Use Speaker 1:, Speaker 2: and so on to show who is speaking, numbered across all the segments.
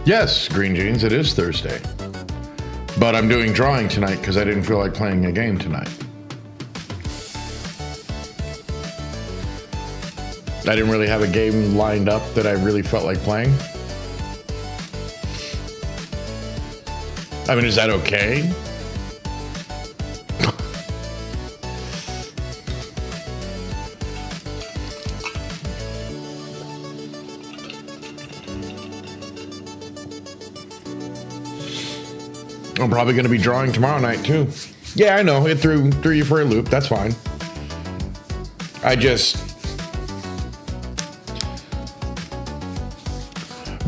Speaker 1: Yes, Green Jeans, it is Thursday. But I'm doing drawing tonight because I didn't feel like playing a game tonight. I didn't really have a game lined up that I really felt like playing. I mean, is that okay? I'm probably going to be drawing tomorrow night too. Yeah, I know. It threw you for a loop. That's fine.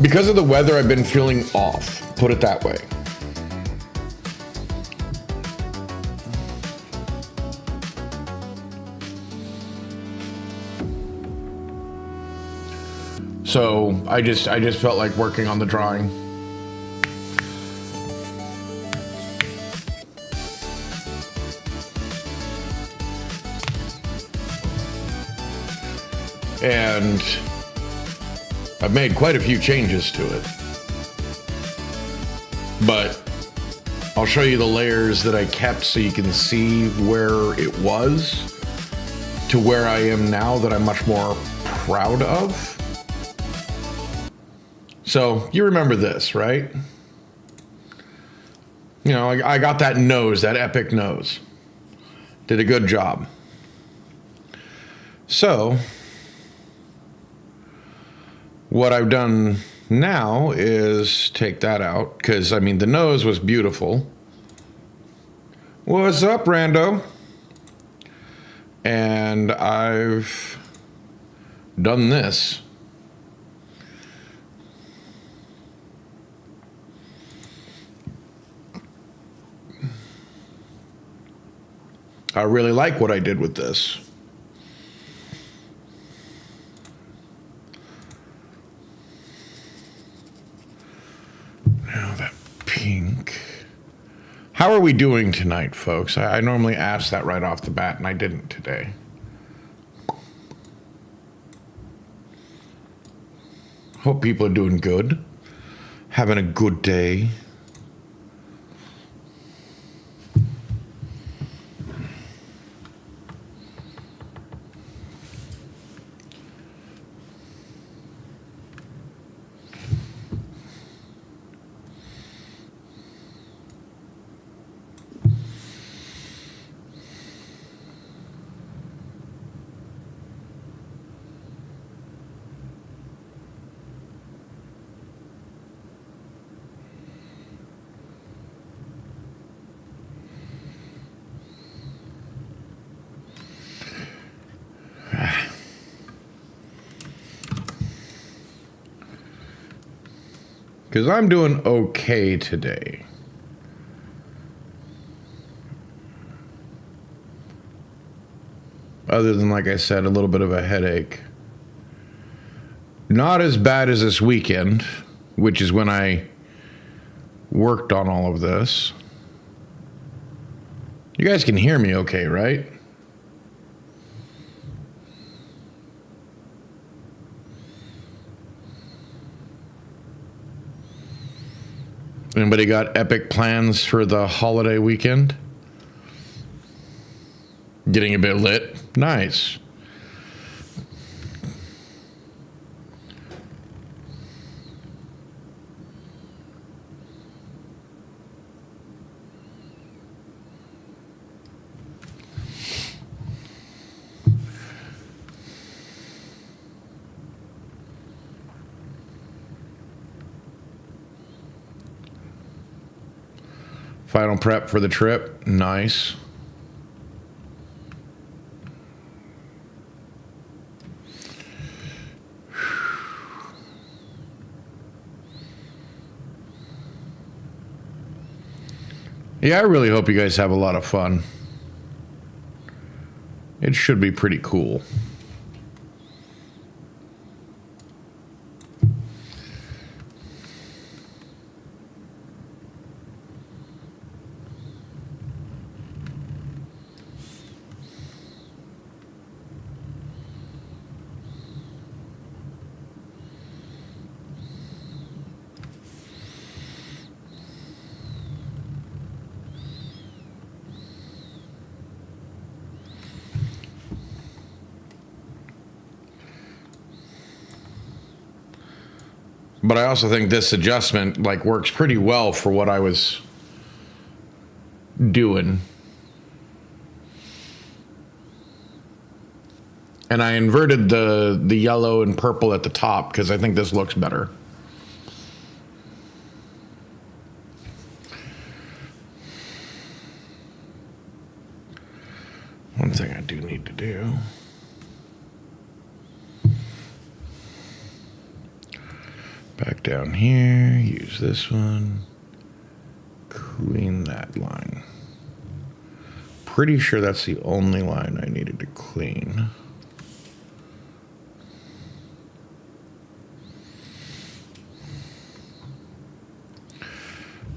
Speaker 1: Because of the weather, I've been feeling off. Put it that way. So I just felt like working on the drawing. And I've made quite a few changes to it. But I'll show you the layers that I kept so you can see where it was to where I am now that I'm much more proud of. So you remember this, right? You know, I got that nose, that epic nose. Did a good job. So what I've done now is take that out because, I mean, the nose was beautiful. What's up, Rando? And I've done this. I really like what I did with this. Now that pink. How are we doing tonight, folks? I normally ask that right off the bat, and I didn't today. Hope people are doing good. Having a good day. Because I'm doing okay today. Other than, like I said, a little bit of a headache. Not as bad as this weekend, which is when I worked on all of this. You guys can hear me okay, right? Anybody got epic plans for the holiday weekend? Getting a bit lit? Nice. Final prep for the trip. Nice. Yeah, I really hope you guys have a lot of fun. It should be pretty cool. But I also think this adjustment like works pretty well for what I was doing. And I inverted the yellow and purple at the top because I think this looks better. One thing I do need to do. Back down here, use this one. Clean that line. Pretty sure that's the only line I needed to clean.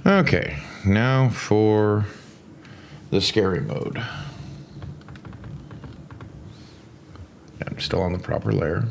Speaker 1: Okay, now for the scary mode. I'm still on the proper layer.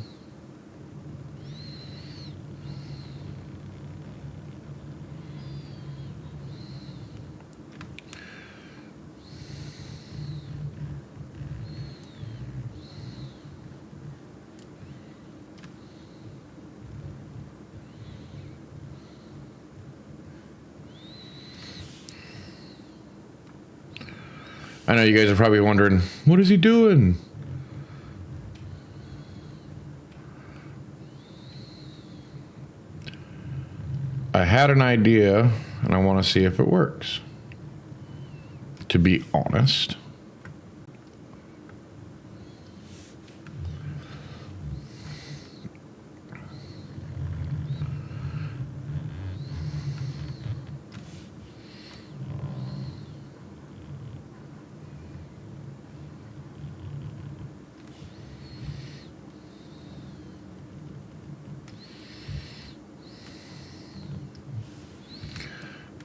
Speaker 1: I know you guys are probably wondering, what is he doing? I had an idea, and I want to see if it works. To be honest.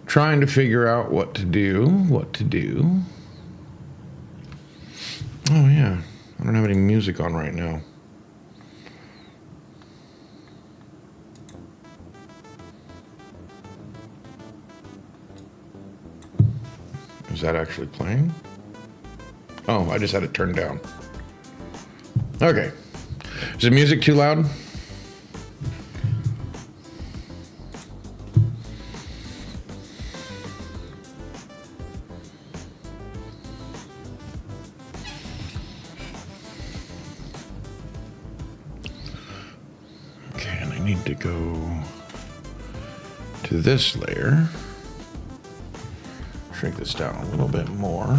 Speaker 1: Trying to figure out what to do. Oh yeah, I don't have any music on right now. Is that actually playing? Oh, I just had it turned down. Okay. Is the music too loud? Need to go to this layer, shrink this down a little bit more.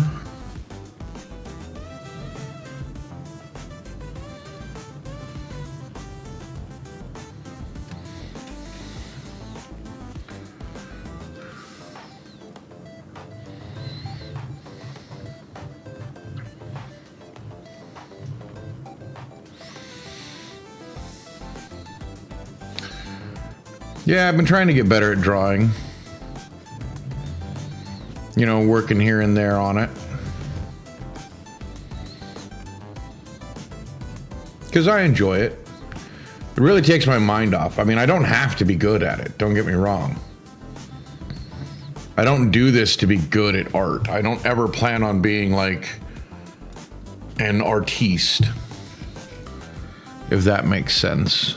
Speaker 1: Yeah, I've been trying to get better at drawing. You know, working here and there on it. Because I enjoy it. It really takes my mind off. I mean, I don't have to be good at it. Don't get me wrong. I don't do this to be good at art. I don't ever plan on being like an artiste. If that makes sense.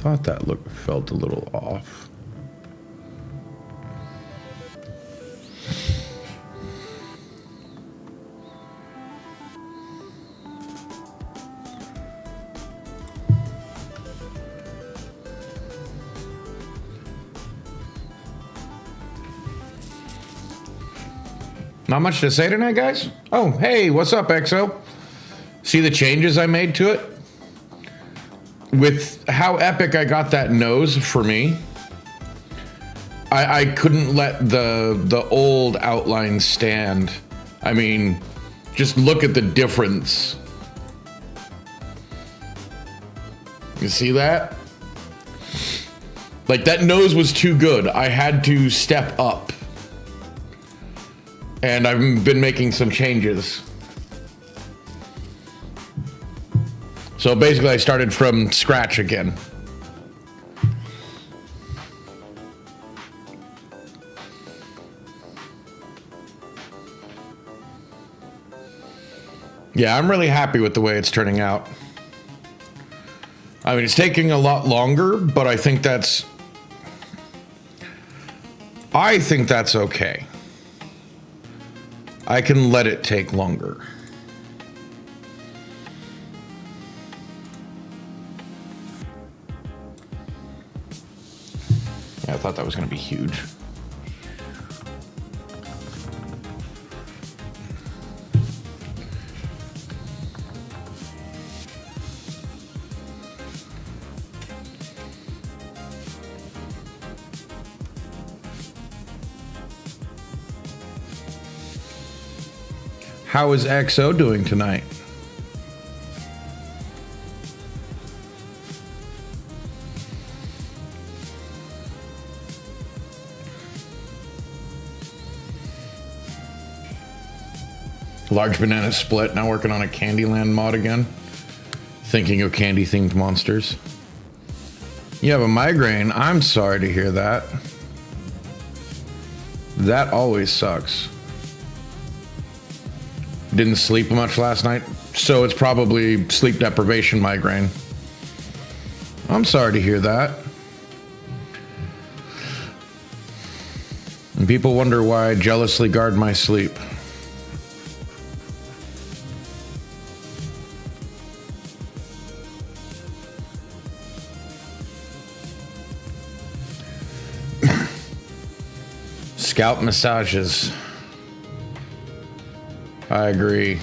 Speaker 1: Thought that look felt a little off. Not much to say tonight, guys? Oh, hey, what's up, EXO? See the changes I made to it? With how epic I got that nose for me, I couldn't let the old outline stand. I mean, just look at the difference. You see that? Like, that nose was too good. I had to step up. And I've been making some changes. So basically I started from scratch again. Yeah, I'm really happy with the way it's turning out. I mean, it's taking a lot longer, but I think that's okay. I can let it take longer. Yeah, I thought that was going to be huge. How is XO doing tonight? Large banana split. Now working on a Candyland mod again. Thinking of candy themed monsters. You have a migraine. I'm sorry to hear that. That always sucks. Didn't sleep much last night, so it's probably sleep deprivation migraine. I'm sorry to hear that. And people wonder why I jealously guard my sleep. Scalp massages. I agree.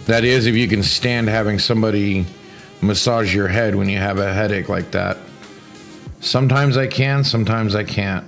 Speaker 1: That is, if you can stand having somebody massage your head when you have a headache like that. Sometimes I can, sometimes I can't.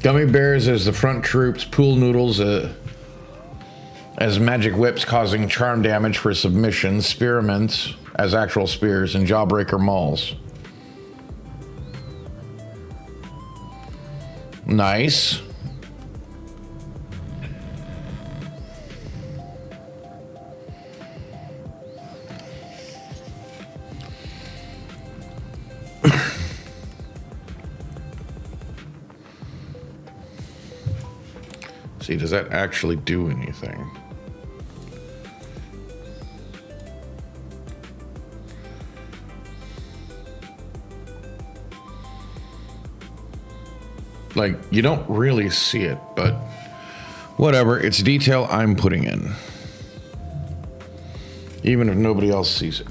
Speaker 1: Gummy bears as the front troops, pool noodles as magic whips causing charm damage for submissions, spearmints as actual spears, and jawbreaker mauls. Nice. See, does that actually do anything? Like, you don't really see it, but whatever. It's detail I'm putting in. Even if nobody else sees it.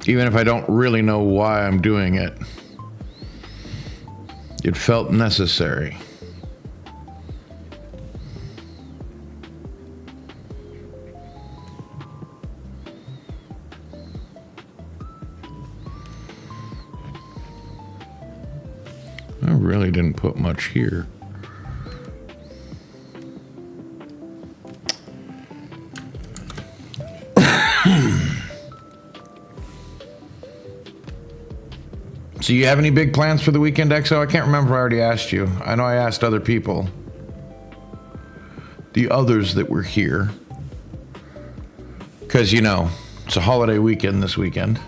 Speaker 1: Even if I don't really know why I'm doing it. It felt necessary. I really didn't put much here. So you have any big plans for the weekend, XO? I can't remember if I already asked you. I know I asked other people. The others that were here. Because, you know, it's a holiday weekend this weekend.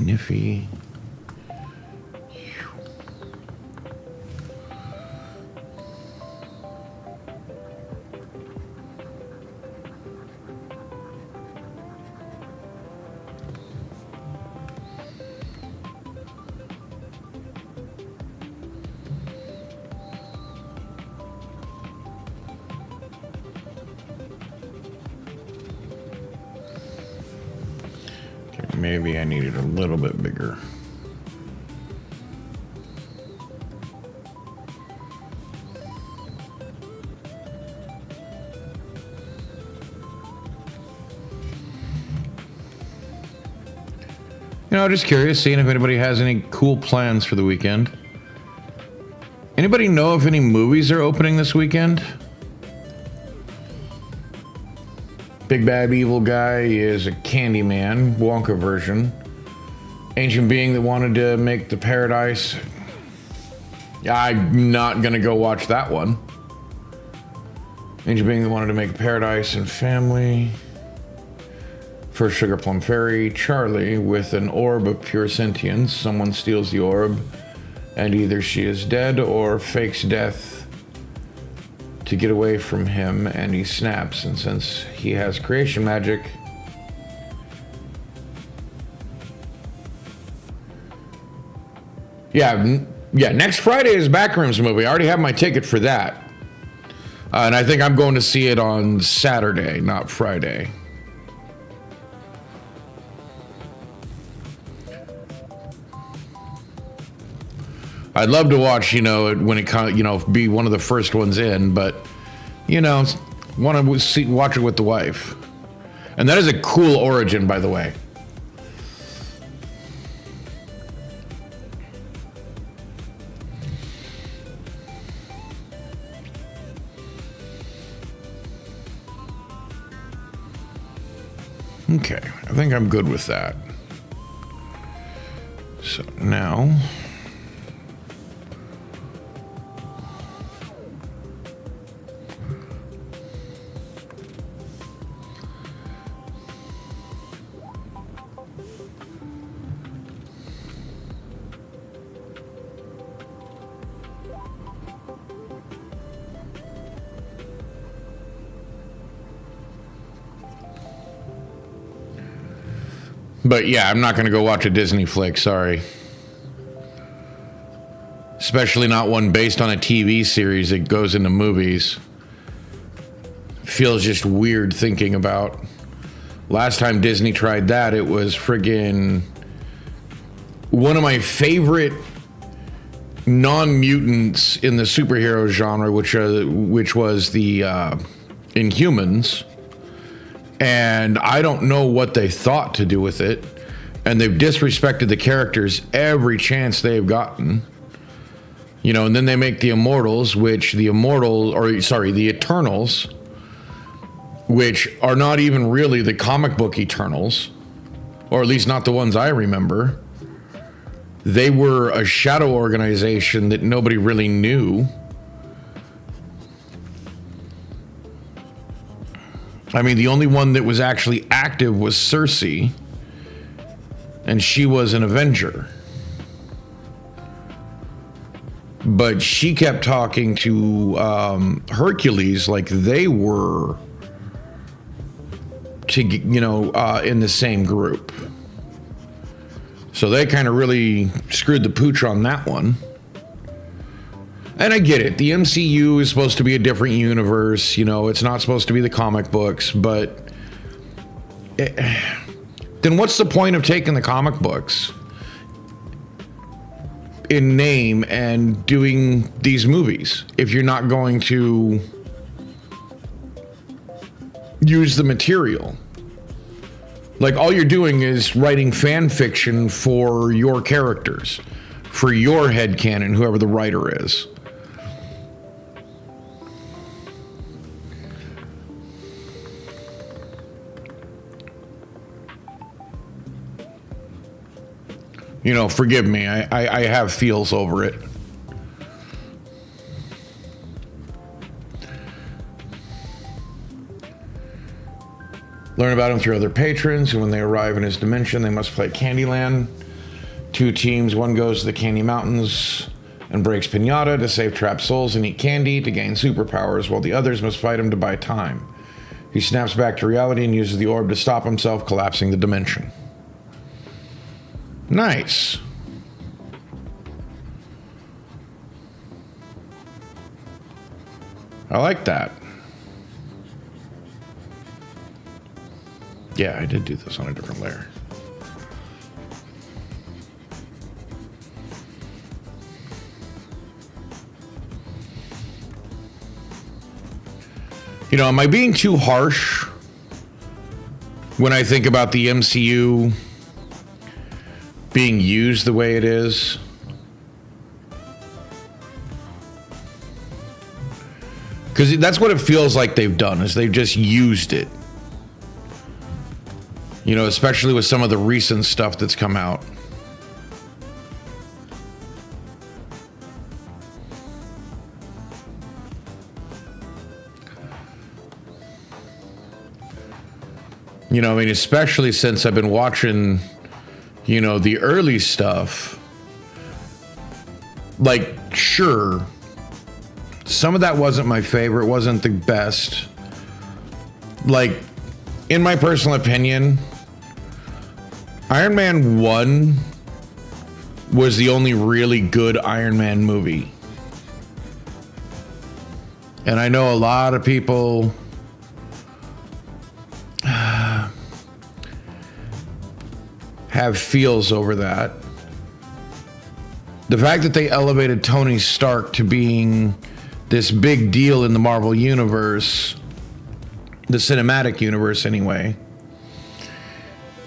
Speaker 1: Niffy. Maybe I need it a little bit bigger. You know, just curious, seeing if anybody has any cool plans for the weekend. Anybody know if any movies are opening this weekend? Big Bad Evil Guy is a Candyman, Wonka version. Ancient Being that wanted to make the Paradise. I'm not gonna go watch that one. Ancient Being that wanted to make Paradise and Family. First Sugar Plum Fairy, Charlie with an orb of pure sentience. Someone steals the orb, and either she is dead or fakes death to get away from him, and he snaps. And since he has creation magic, yeah, next Friday is Backrooms movie. I already have my ticket for that, and I think I'm going to see it on Saturday, not Friday. I'd love to watch, when it kind of, be one of the first ones in, but, want to watch it with the wife. And that is a cool origin, by the way. Okay, I think I'm good with that. So now... But yeah, I'm not going to go watch a Disney flick, sorry. Especially not one based on a TV series that goes into movies. Feels just weird thinking about. Last time Disney tried that, it was friggin' one of my favorite non-mutants in the superhero genre, which was the Inhumans. And I don't know what they thought to do with it. And they've disrespected the characters every chance they've gotten. And then they make the Immortals, the Eternals, which are not even really the comic book Eternals, or at least not the ones I remember. They were a shadow organization that nobody really knew. I mean, the only one that was actually active was Cersei. and she was an Avenger. But she kept talking to Hercules like they were, in the same group. So they kind of really screwed the pooch on that one. And I get it. The MCU is supposed to be a different universe. It's not supposed to be the comic books. But then what's the point of taking the comic books in name and doing these movies if you're not going to use the material? Like, all you're doing is writing fan fiction for your characters, for your headcanon, whoever the writer is. Forgive me. I have feels over it. Learn about him through other patrons, and when they arrive in his dimension, they must play Candyland. 2 teams, one goes to the Candy Mountains and breaks Pinata to save trapped souls and eat candy to gain superpowers, while the others must fight him to buy time. He snaps back to reality and uses the orb to stop himself, collapsing the dimension. Nice. I like that. Yeah, I did do this on a different layer. Am I being too harsh when I think about the MCU being used the way it is? Because that's what it feels like they've done, is they've just used it. Especially with some of the recent stuff that's come out. Especially since I've been watching, the early stuff. Like, sure, some of that wasn't my favorite, wasn't the best. Like, in my personal opinion, Iron Man 1 was the only really good Iron Man movie. And I know a lot of people have feels over that. The fact that they elevated Tony Stark to being this big deal in the Marvel Universe, the cinematic universe anyway,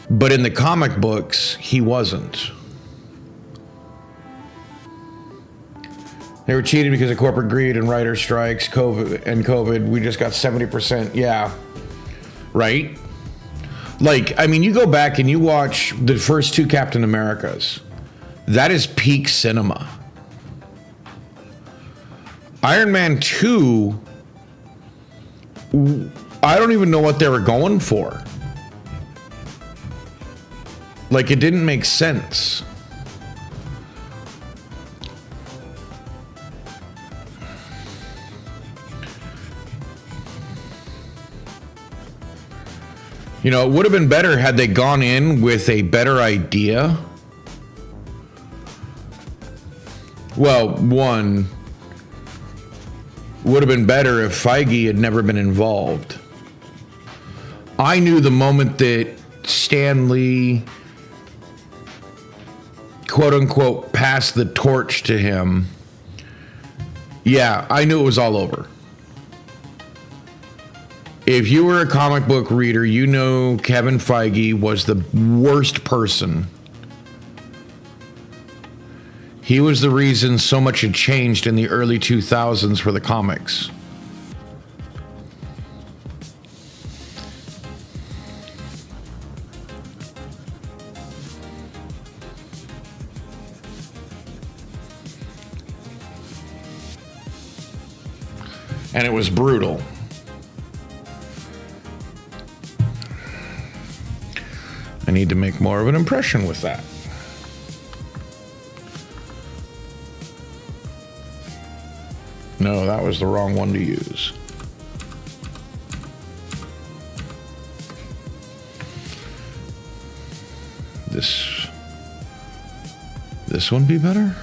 Speaker 1: but in the comic books, he wasn't. They were cheated because of corporate greed and writer strikes, COVID. We just got 70%. Yeah. Right? Like, you go back and you watch the first 2 Captain Americas. That is peak cinema. Iron Man 2, I don't even know what they were going for. Like, it didn't make sense. It would have been better had they gone in with a better idea. Well, one, would have been better if Feige had never been involved. I knew the moment that Stan Lee, quote unquote, passed the torch to him. Yeah, I knew it was all over. If you were a comic book reader, Kevin Feige was the worst person. He was the reason so much had changed in the early 2000s for the comics. And it was brutal. And need to make more of an impression with that. No, that was the wrong one to use. This one be better?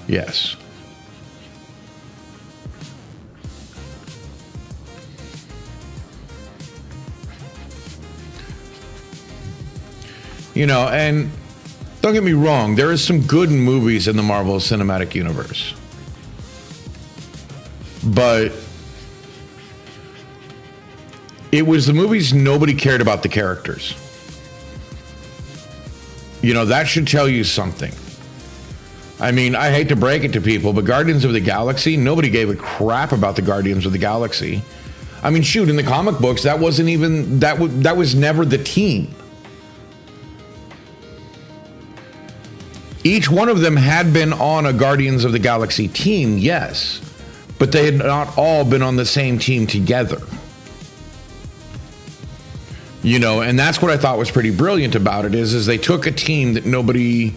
Speaker 1: Yes. You know, and don't get me wrong, there is some good movies in the Marvel Cinematic Universe. But it was the movies nobody cared about the characters. You know, that should tell you something. I mean, I hate to break it to people, but Guardians of the Galaxy, nobody gave a crap about the Guardians of the Galaxy. I mean, shoot, in the comic books, that wasn't even, that was never the team. Each one of them had been on a Guardians of the Galaxy team, yes, but they had not all been on the same team together. You know, and that's what I thought was pretty brilliant about it is they took a team that nobody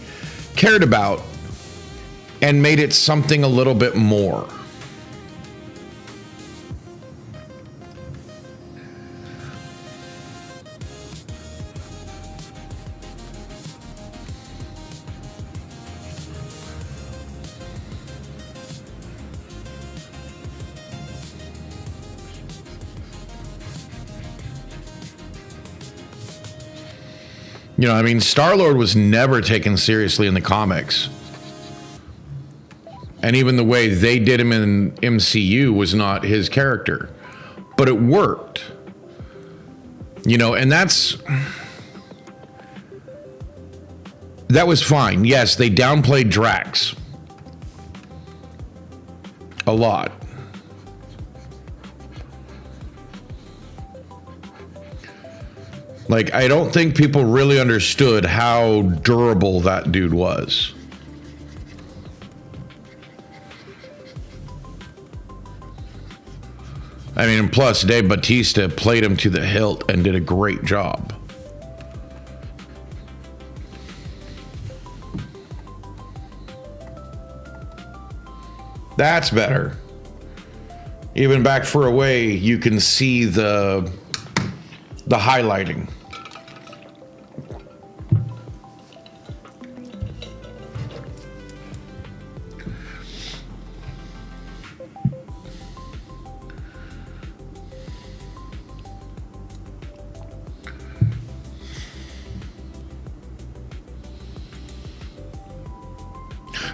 Speaker 1: cared about and made it something a little bit more. You know, I mean, Star-Lord was never taken seriously in the comics. And even the way they did him in MCU was not his character. But it worked. You know, and that was fine. Yes, they downplayed Drax a lot. Like, I don't think people really understood how durable that dude was. I mean, and plus, Dave Bautista played him to the hilt and did a great job. That's better. Even back for a way, you can see the highlighting.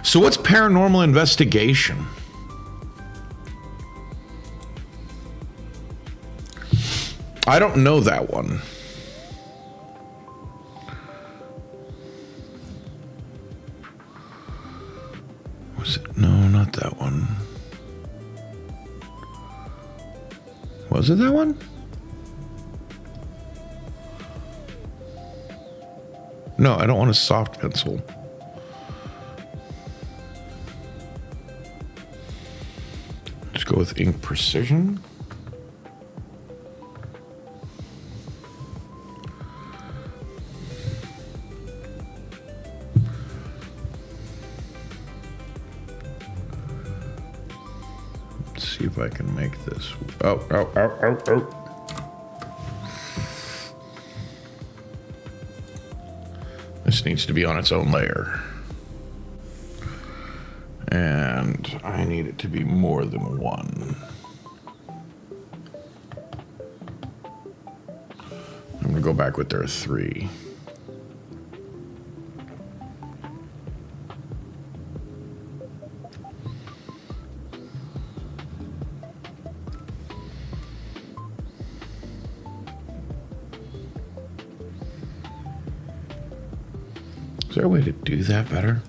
Speaker 1: So what's Paranormal Investigation? I don't know that one. Was it? No, not that one. Was it that one? No, I don't want a soft pencil. Let's go with Ink Precision. See if I can make this. Oh. This needs to be on its own layer. And I need it to be more than one. I'm going to go back with their 3. Is there a way to do that better?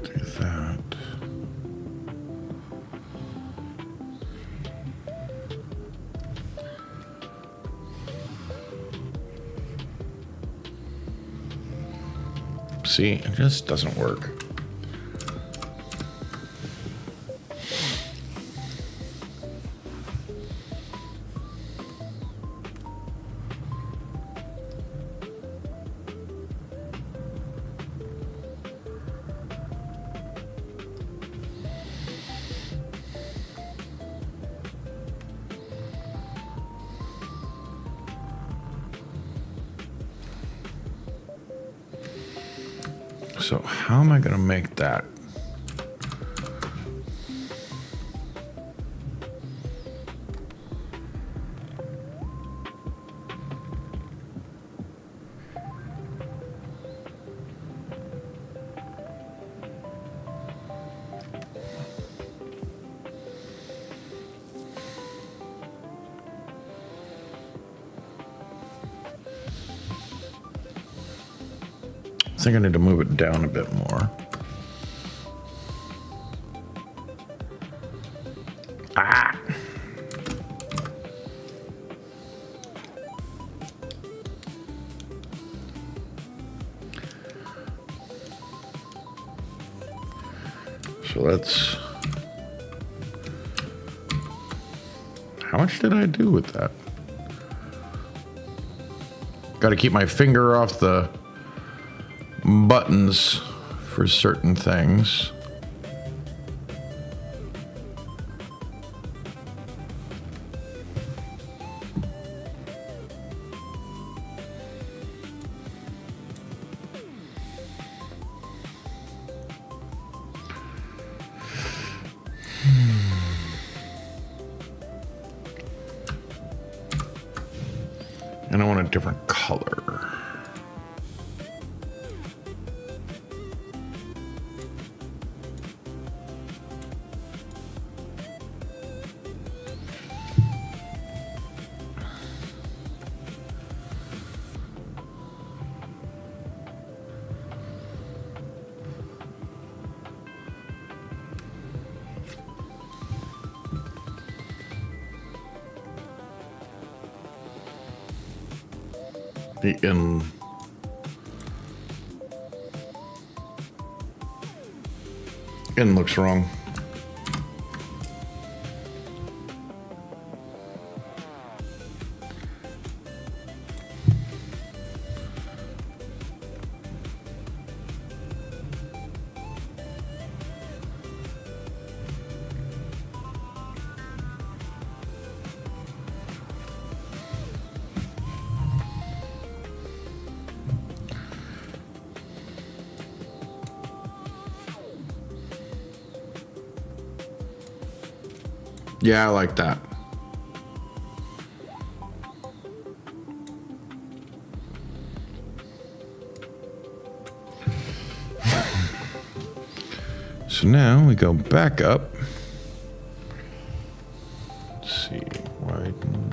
Speaker 1: Do that. See, it just doesn't work. So how am I going to make that? I think I need to move it down a bit more. Ah! So let's... How much did I do with that? Got to keep my finger off the buttons for certain things. And I want a different color. The in looks wrong. Yeah, I like that. So now we go back up. Let's see, widen.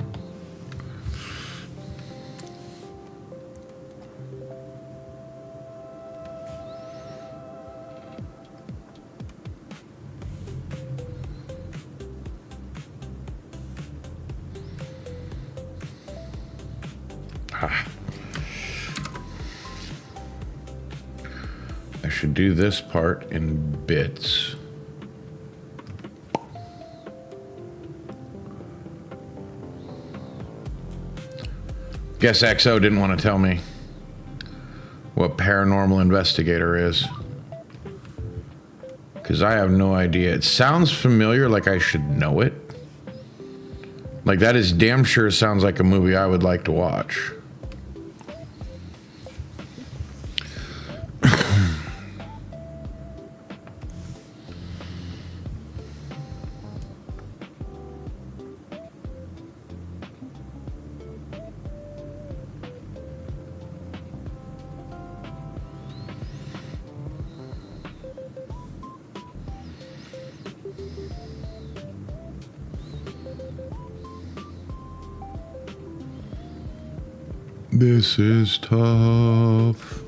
Speaker 1: I should do this part in bits. Guess XO didn't want to tell me what paranormal investigator is, because I have no idea. It sounds familiar, like I should know it. Like that is damn sure sounds like a movie I would like to watch. This is tough.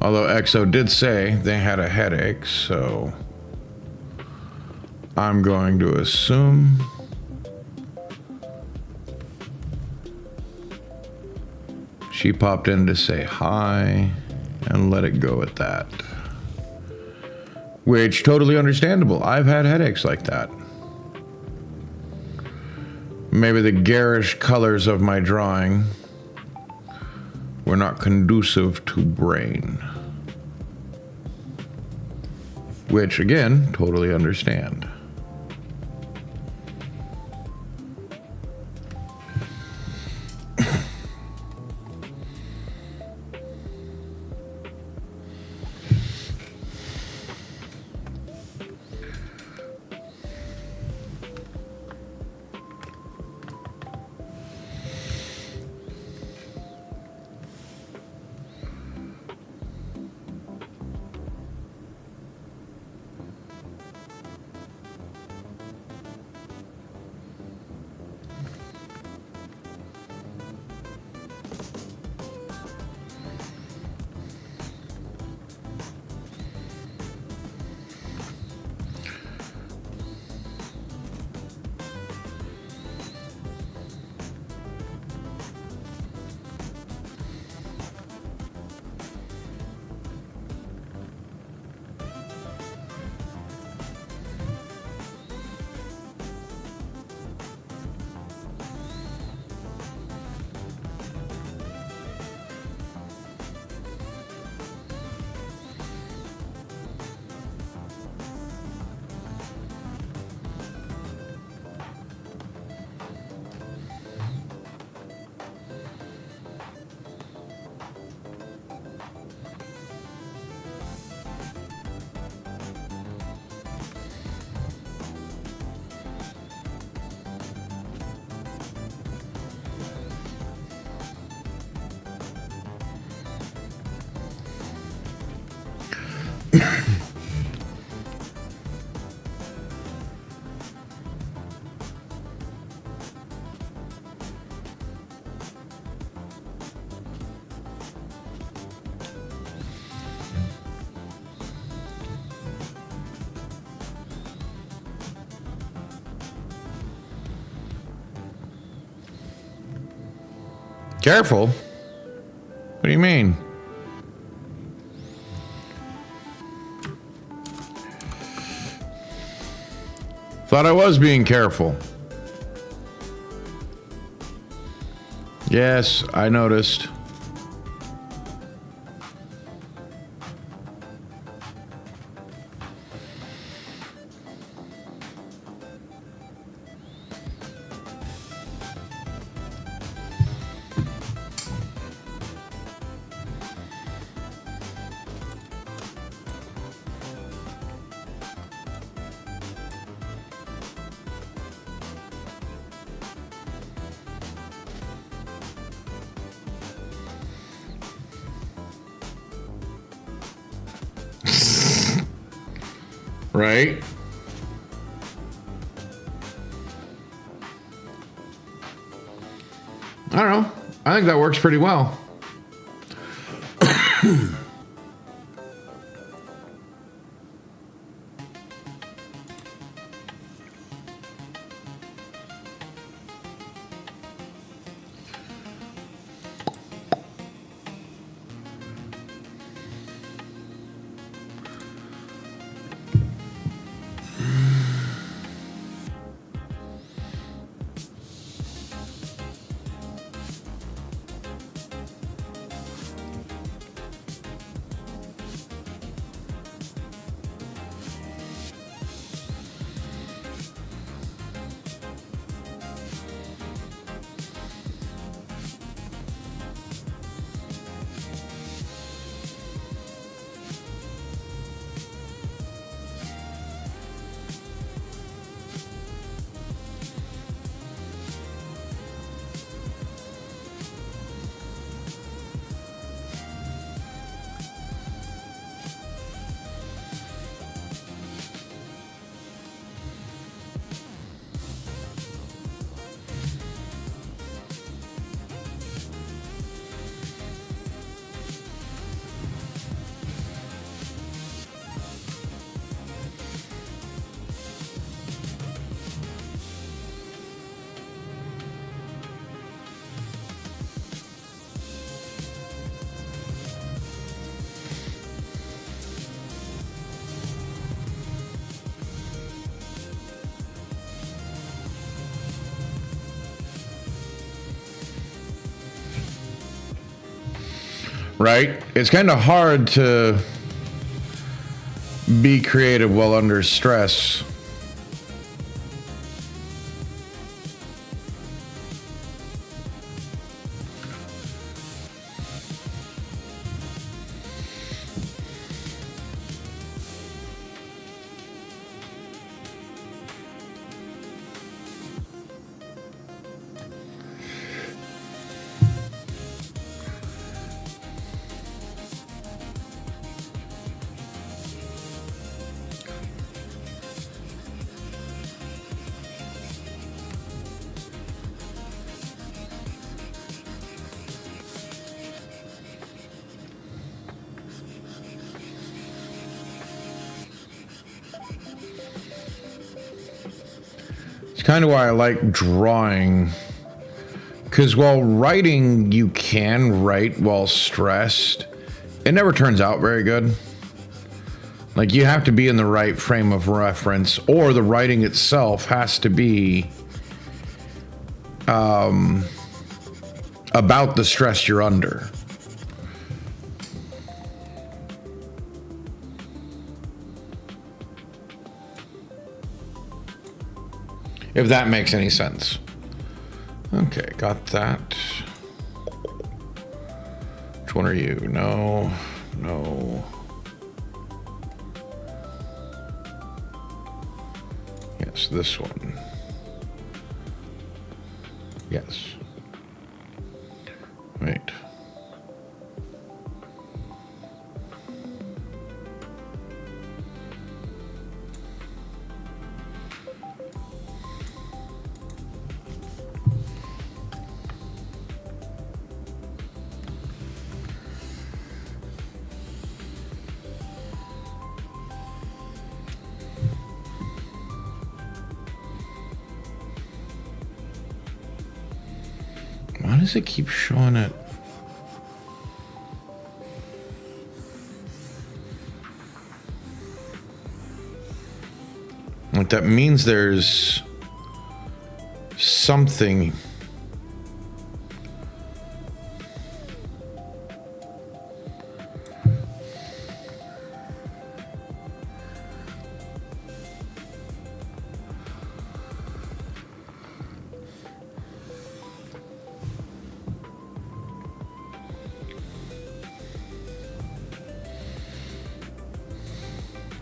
Speaker 1: Although EXO did say they had a headache, so I'm going to assume she popped in to say hi and let it go at that. Which, totally understandable. I've had headaches like that. Maybe the garish colors of my drawing were not conducive to brain. Which, again, totally understand. Careful? What do you mean? Thought I was being careful. Yes, I noticed. Right? I don't know. I think that works pretty well. right? It's kind of hard to be creative while under stress. It's kind of why I like drawing, because while writing, you can write while stressed. It never turns out very good. Like, you have to be in the right frame of reference, or the writing itself has to be about the stress you're under. If that makes any sense. Okay, got that. Which one are you? No, no. Yes, this one. Yes. Wait. Why does it keep showing it? Like, that means there's something.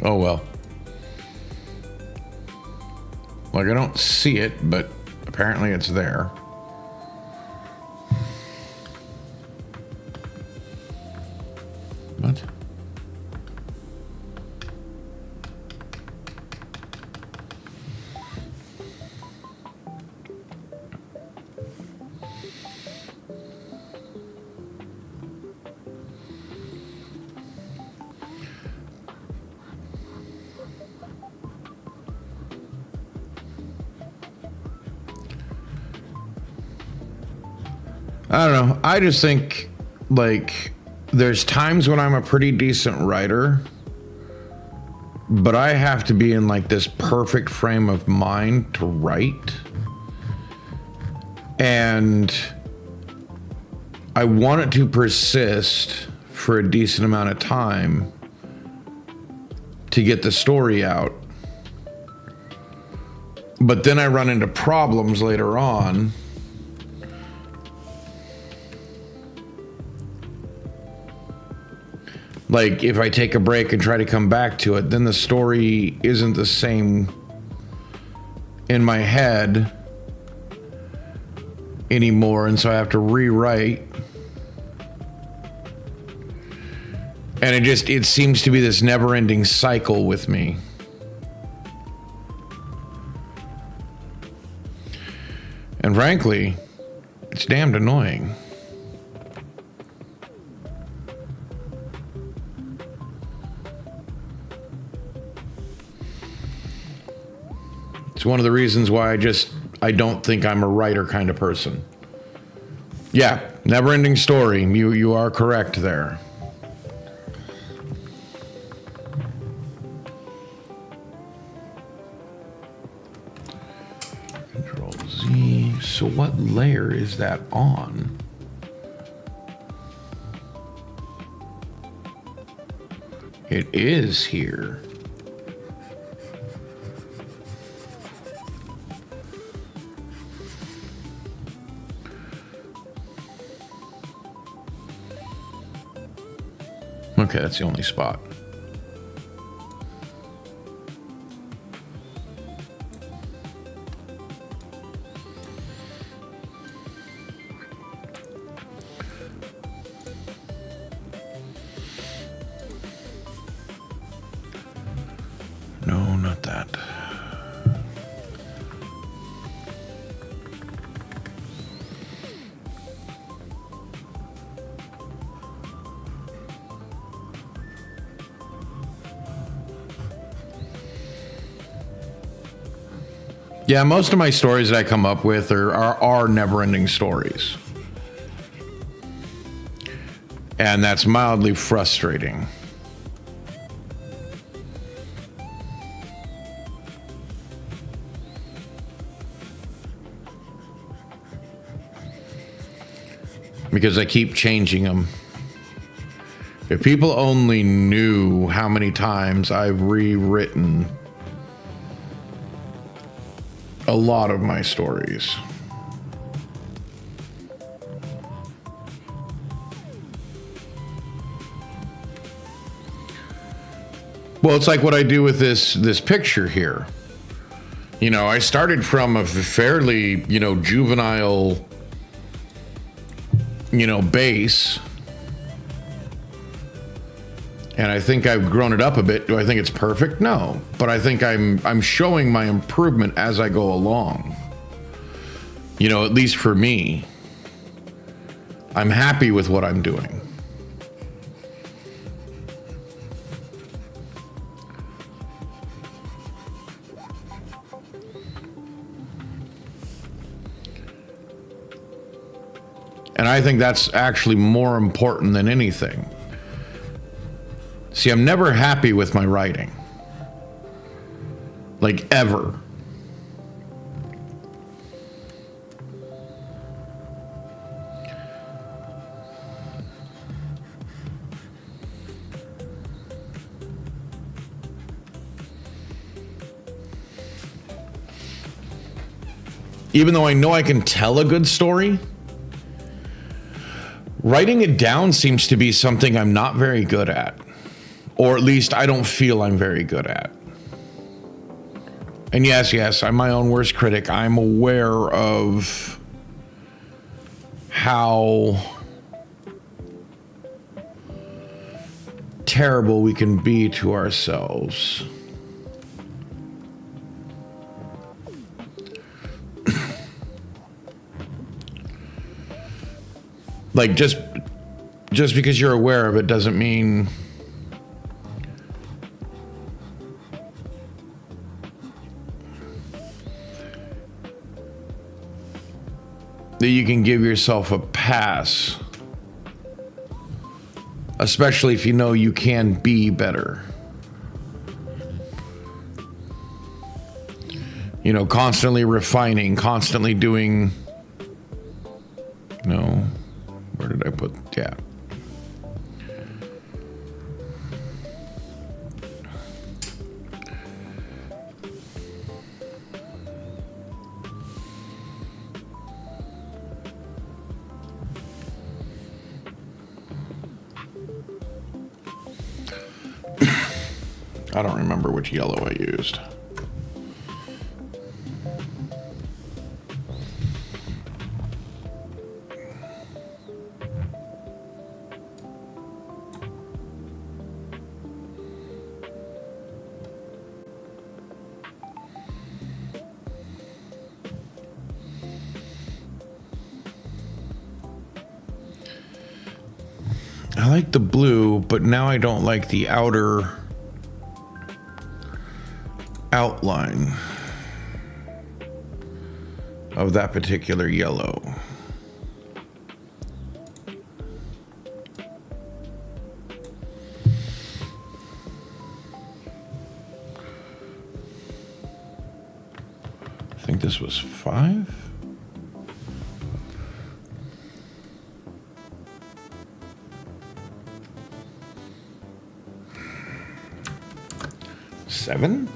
Speaker 1: Oh well. Like, I don't see it, but apparently it's there. What? I don't know. I just think, like, there's times when I'm a pretty decent writer, but I have to be in, like, this perfect frame of mind to write. And I want it to persist for a decent amount of time to get the story out. But then I run into problems later on. Like, if I take a break and try to come back to it, then the story isn't the same in my head anymore, and so I have to rewrite. And it seems to be this never-ending cycle with me. And frankly, it's damned annoying. It's one of the reasons why I don't think I'm a writer kind of person. Yeah, never-ending story. You are correct there. Control Z. So what layer is that on? It is here. Okay, that's the only spot. No, not that. Yeah, most of my stories that I come up with are never-ending stories. And that's mildly frustrating. Because I keep changing them. If people only knew how many times I've rewritten a lot of my stories. Well, it's like what I do with this picture here. You know, I started from a fairly, juvenile, base. And I think I've grown it up a bit. Do I think it's perfect? No. But I think I'm showing my improvement as I go along. At least for me. I'm happy with what I'm doing. And I think that's actually more important than anything. See, I'm never happy with my writing. Like, ever. Even though I know I can tell a good story, writing it down seems to be something I'm not very good at. Or at least I don't feel I'm very good at. And yes, I'm my own worst critic. I'm aware of how terrible we can be to ourselves. Like, just because you're aware of it doesn't mean that you can give yourself a pass, especially if you know you can be better. Constantly refining, constantly doing. No, where did I put? Yeah. I don't remember which yellow I used. I like the blue, but now I don't like the outer outline of that particular yellow. I think this was 5. 7?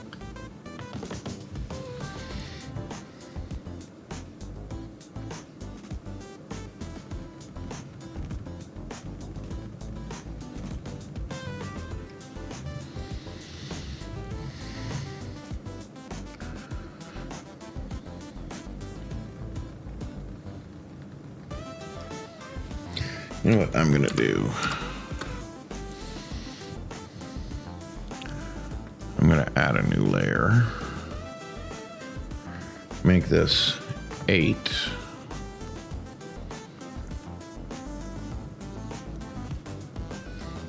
Speaker 1: You know what I'm gonna do? I'm gonna add a new layer. Make this 8.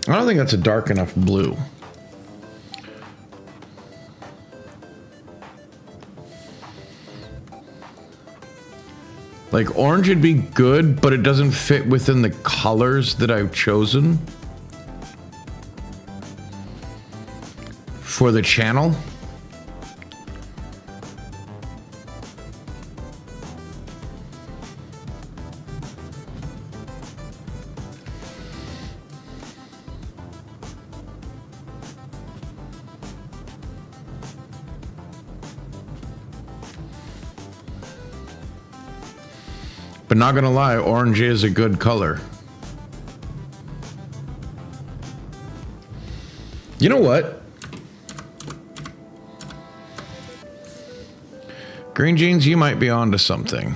Speaker 1: I don't think that's a dark enough blue. Like orange would be good, but it doesn't fit within the colors that I've chosen for the channel. But not gonna lie, orange is a good color. You know what? Green Jeans, you might be onto something.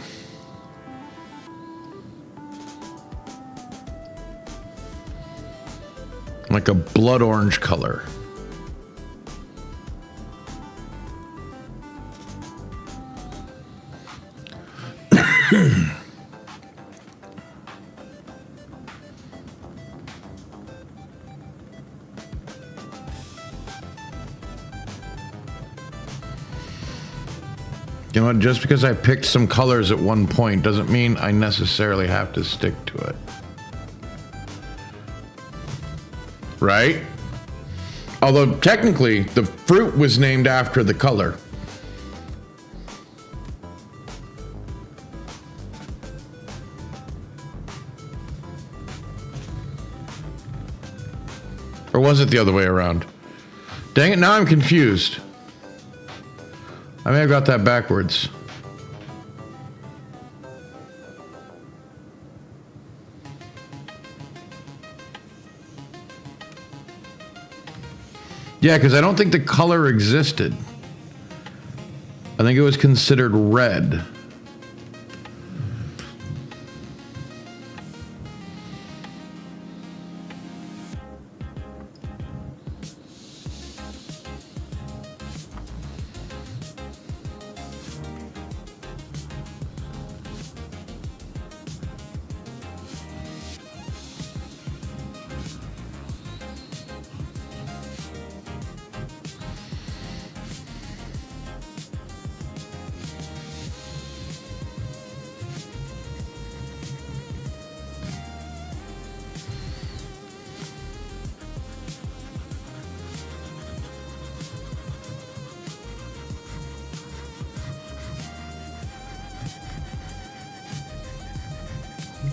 Speaker 1: Like a blood orange color. You know what? Just because I picked some colors at one point doesn't mean I necessarily have to stick to it. Right? Although technically the fruit was named after the color. Or was it the other way around? Dang it, now I'm confused. I may have got that backwards. Yeah, because I don't think the color existed. I think it was considered red.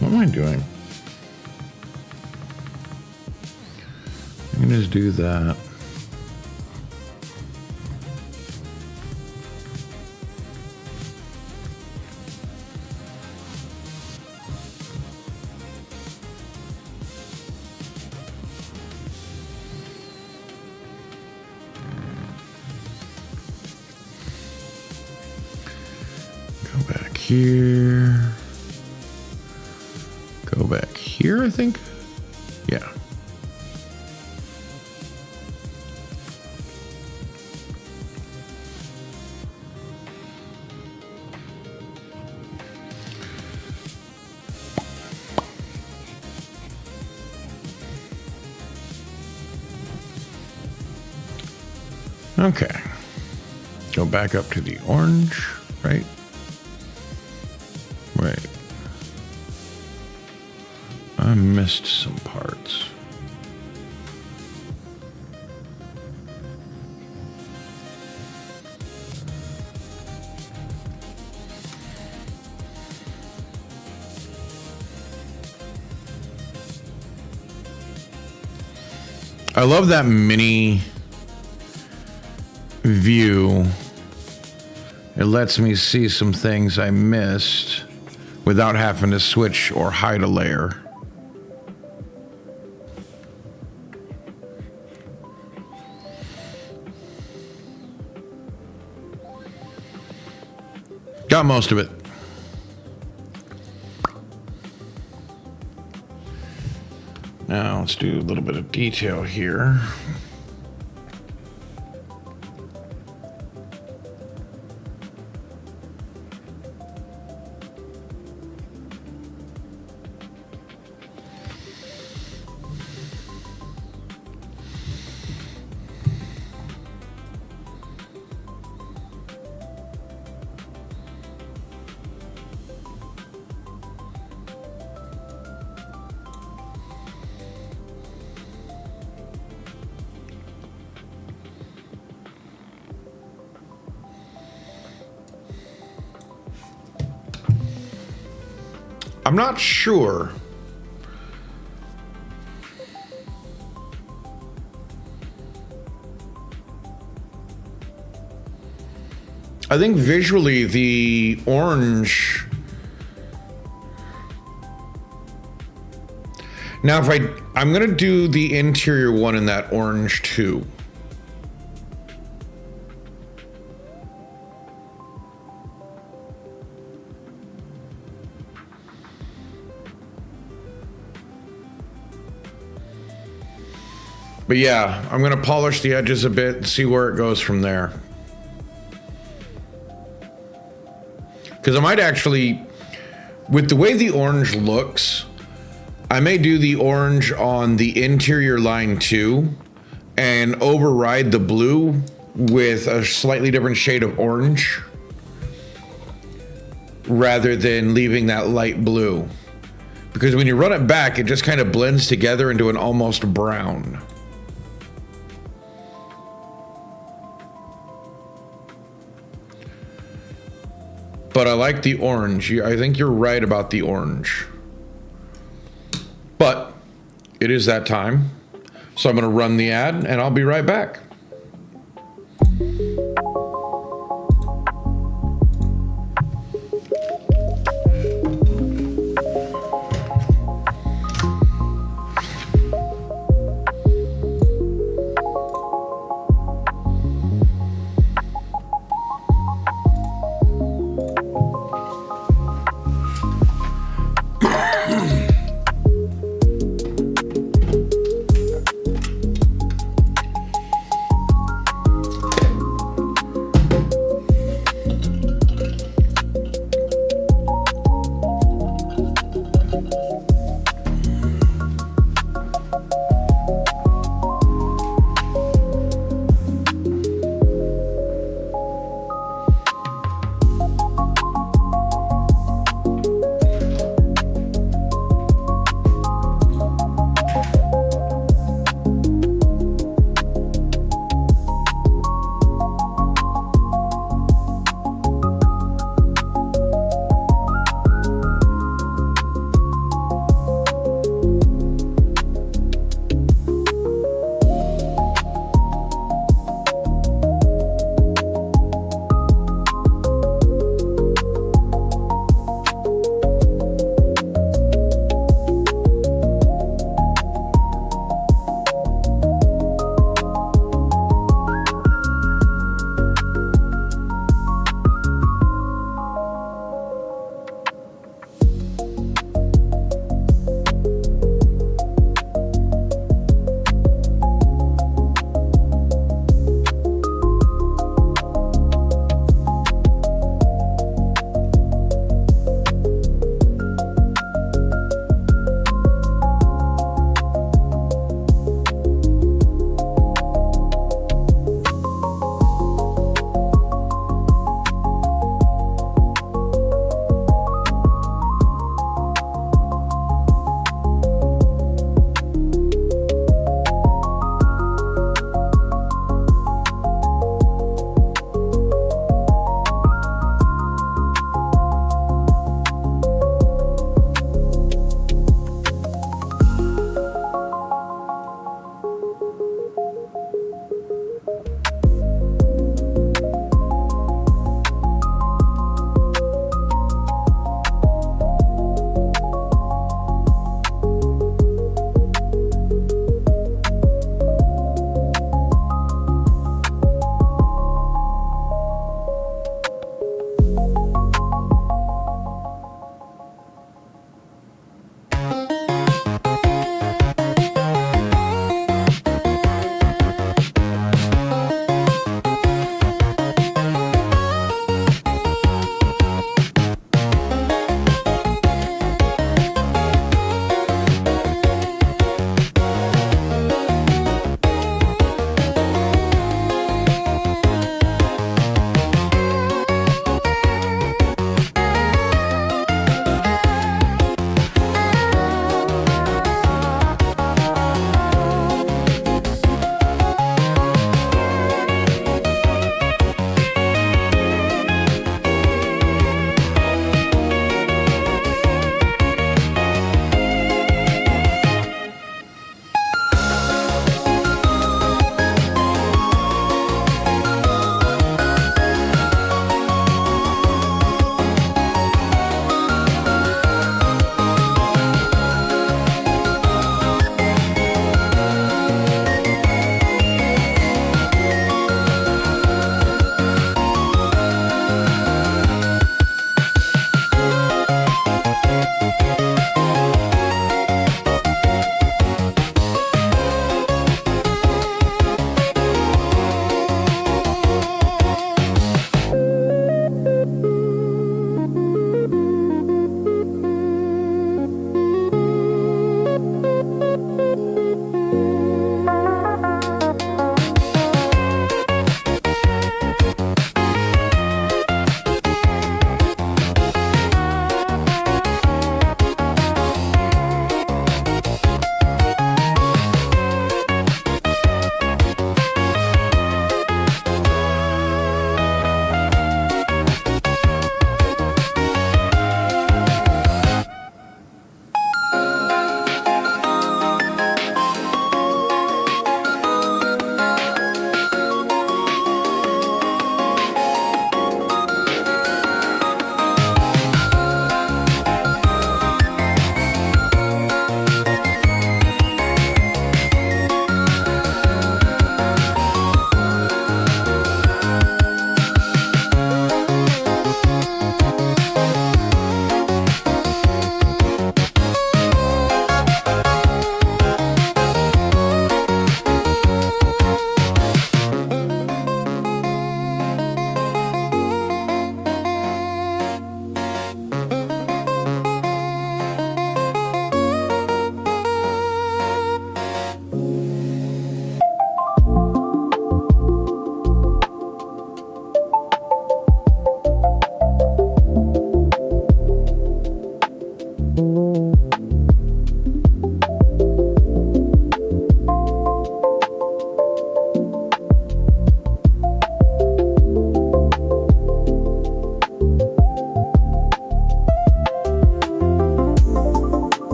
Speaker 1: What am I doing? I can just do that. Go back here. Go back here, I think. Yeah. Okay. Go back up to the orange, right? Right. I missed some parts. I love that mini view, it lets me see some things I missed without having to switch or hide a layer. Got most of it. Now let's do a little bit of detail here. I'm not sure. I think visually the orange. Now if I'm going to do the interior one in that orange too. But yeah, I'm going to polish the edges a bit and see where it goes from there. Because I might actually, with the way the orange looks, I may do the orange on the interior line too and override the blue with a slightly different shade of orange rather than leaving that light blue. Because when you run it back, it just kind of blends together into an almost brown. But I like the orange. I think you're right about the orange. But it is that time. So I'm going to run the ad and I'll be right back.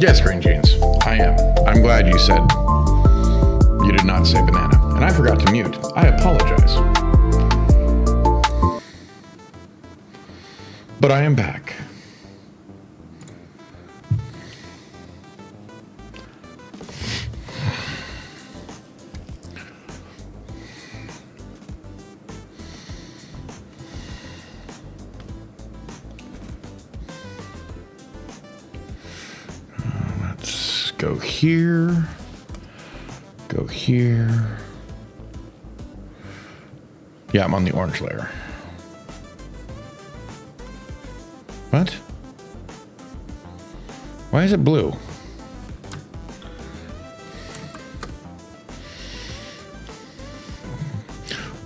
Speaker 1: Yes, Green Jeans, I am. I'm glad you said you did not say banana. And I forgot to mute. I apologize. But I am back. Let's go here. Go here. Yeah, I'm on the orange layer. What? Why is it blue?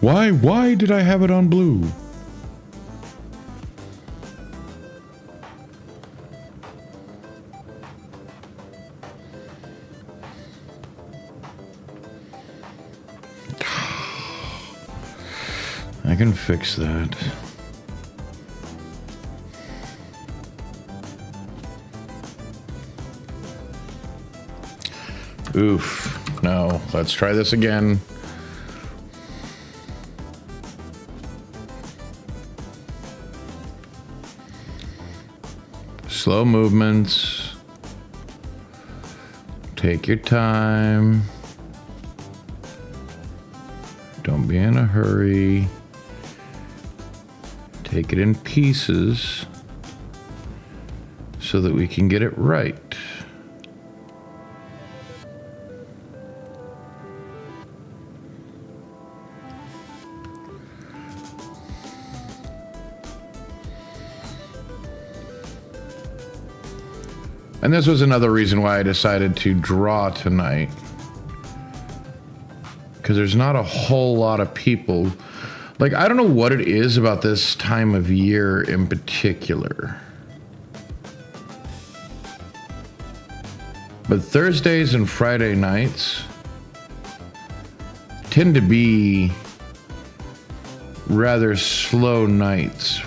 Speaker 1: Why did I have it on blue? I can fix that. Oof. No. Let's try this again. Slow movements. Take your time. Don't be in a hurry. Take it in pieces so that we can get it right. And this was another reason why I decided to draw tonight. Because there's not a whole lot of people. Like, I don't know what it is about this time of year in particular. But Thursdays and Friday nights tend to be rather slow nights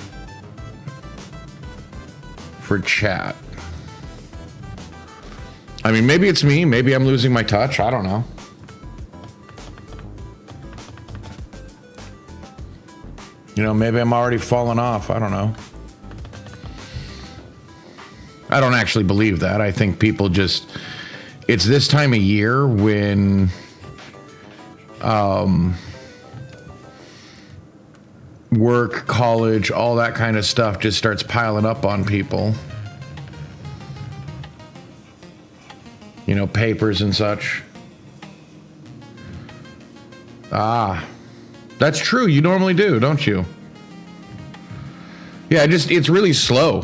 Speaker 1: for chat. I mean, maybe it's me. Maybe I'm losing my touch. I don't know. You know, maybe I'm already falling off. I don't know. I don't actually believe that. I think people just... It's this time of year when... work, college, all that kind of stuff just starts piling up on people. You know, papers and such. Ah, that's true. You normally do, don't you? Yeah, it's really slow.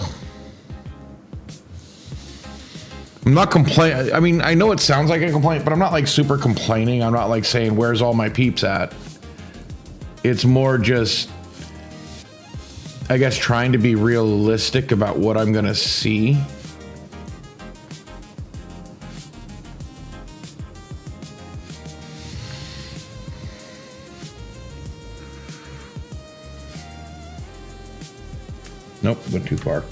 Speaker 1: I'm not complaining. I mean, I know it sounds like a complaint, but I'm not like super complaining. I'm not like saying, where's all my peeps at? It's more just, I guess, trying to be realistic about what I'm going to see. Nope, went too far.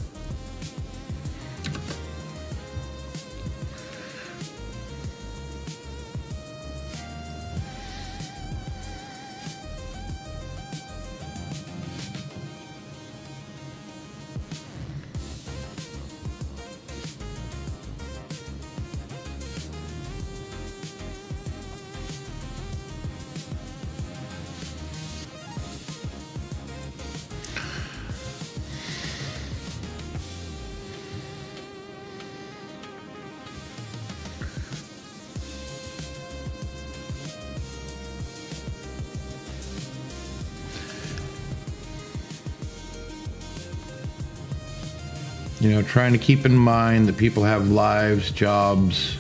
Speaker 1: You know, trying to keep in mind that people have lives, jobs,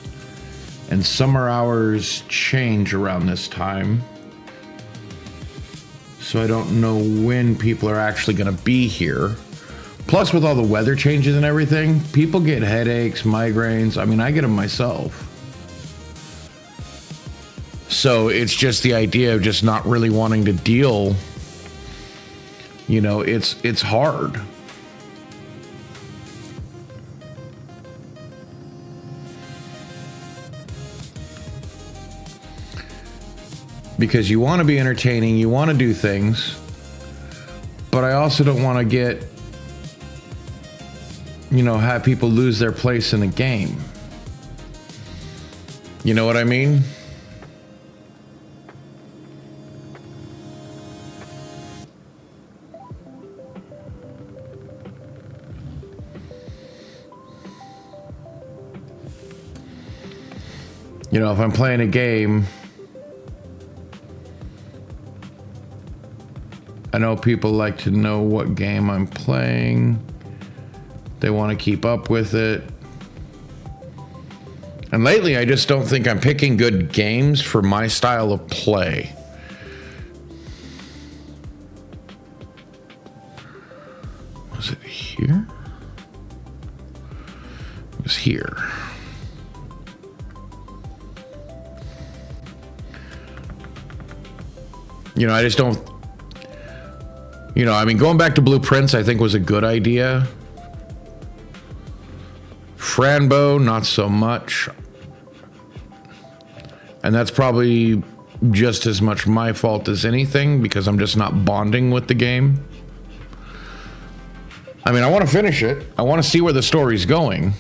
Speaker 1: and summer hours change around this time. So I don't know when people are actually going to be here. Plus, with all the weather changes and everything, people get headaches, migraines. I mean, I get them myself. So it's just the idea of just not really wanting to deal. You know, it's hard. because you want to be entertaining, you want to do things, but I also don't want to get, have people lose their place in the game. You know what I mean? If I'm playing a game, I know people like to know what game I'm playing. They want to keep up with it. And lately, I just don't think I'm picking good games for my style of play. Was it here? It was here. I just don't, going back to Blueprints, I think was a good idea. Franbo, not so much. And that's probably just as much my fault as anything because I'm just not bonding with the game. I mean, I want to finish it. I want to see where the story's going.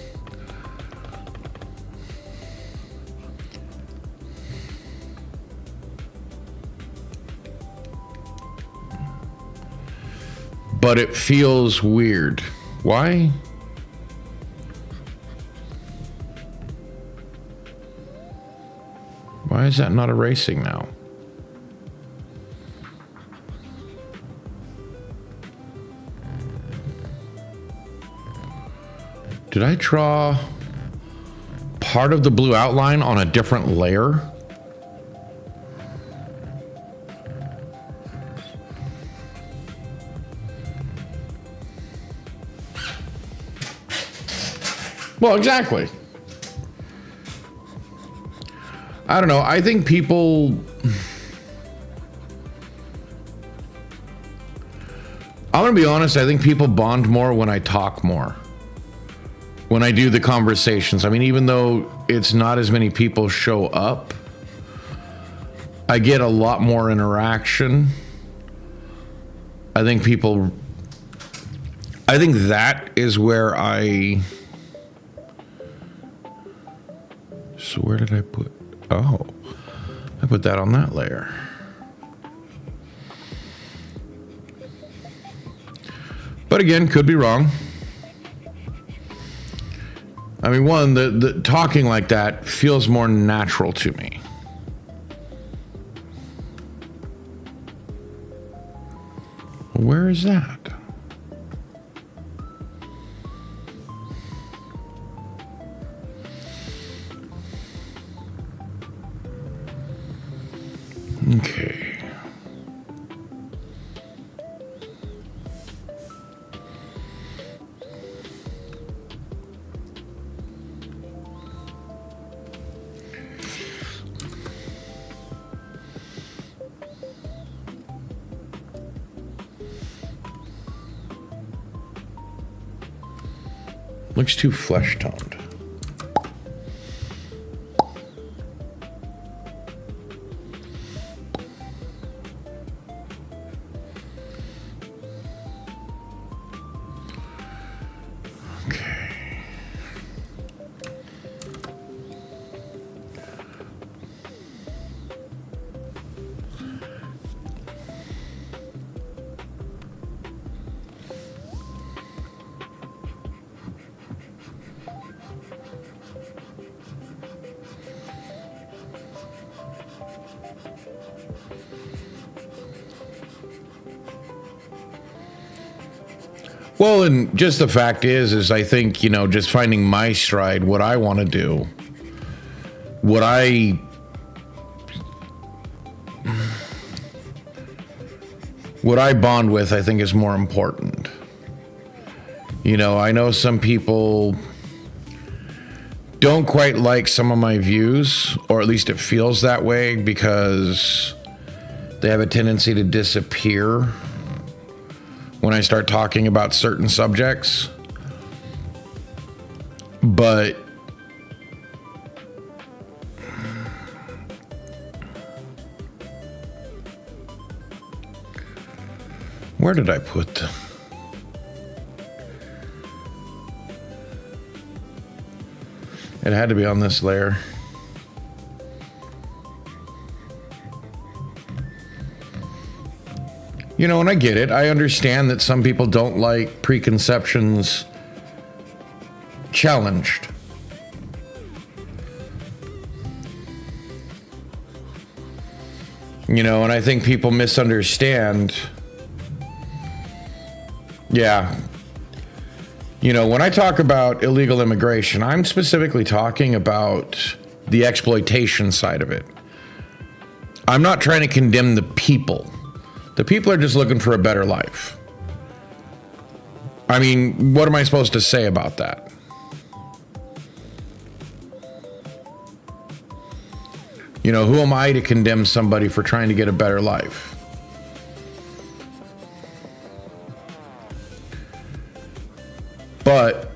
Speaker 1: But it feels weird. Why? Why is that not erasing now? Did I draw part of the blue outline on a different layer? Well, exactly. I don't know. I think people... I'm going to be honest. I think people bond more when I talk more. When I do the conversations. I mean, even though it's not as many people show up, I get a lot more interaction. I think that is where so where did I put... Oh, I put that on that layer. But again, could be wrong. I mean, one, the talking like that feels more natural to me. Where is that? Okay. Looks too flesh toned. Well, and just the fact is I think, just finding my stride, what I want to do, what I bond with, I think is more important. I know some people don't quite like some of my views, or at least it feels that way because they have a tendency to disappear when I start talking about certain subjects. But Where did I put the... It had to be on this layer. You know, and I get it. I understand that some people don't like preconceptions challenged. You know, and I think people misunderstand. Yeah. You know, when I talk about illegal immigration, I'm specifically talking about the exploitation side of it. I'm not trying to condemn the people. The people are just looking for a better life. I mean, what am I supposed to say about that? You know, who am I to condemn somebody for trying to get a better life? But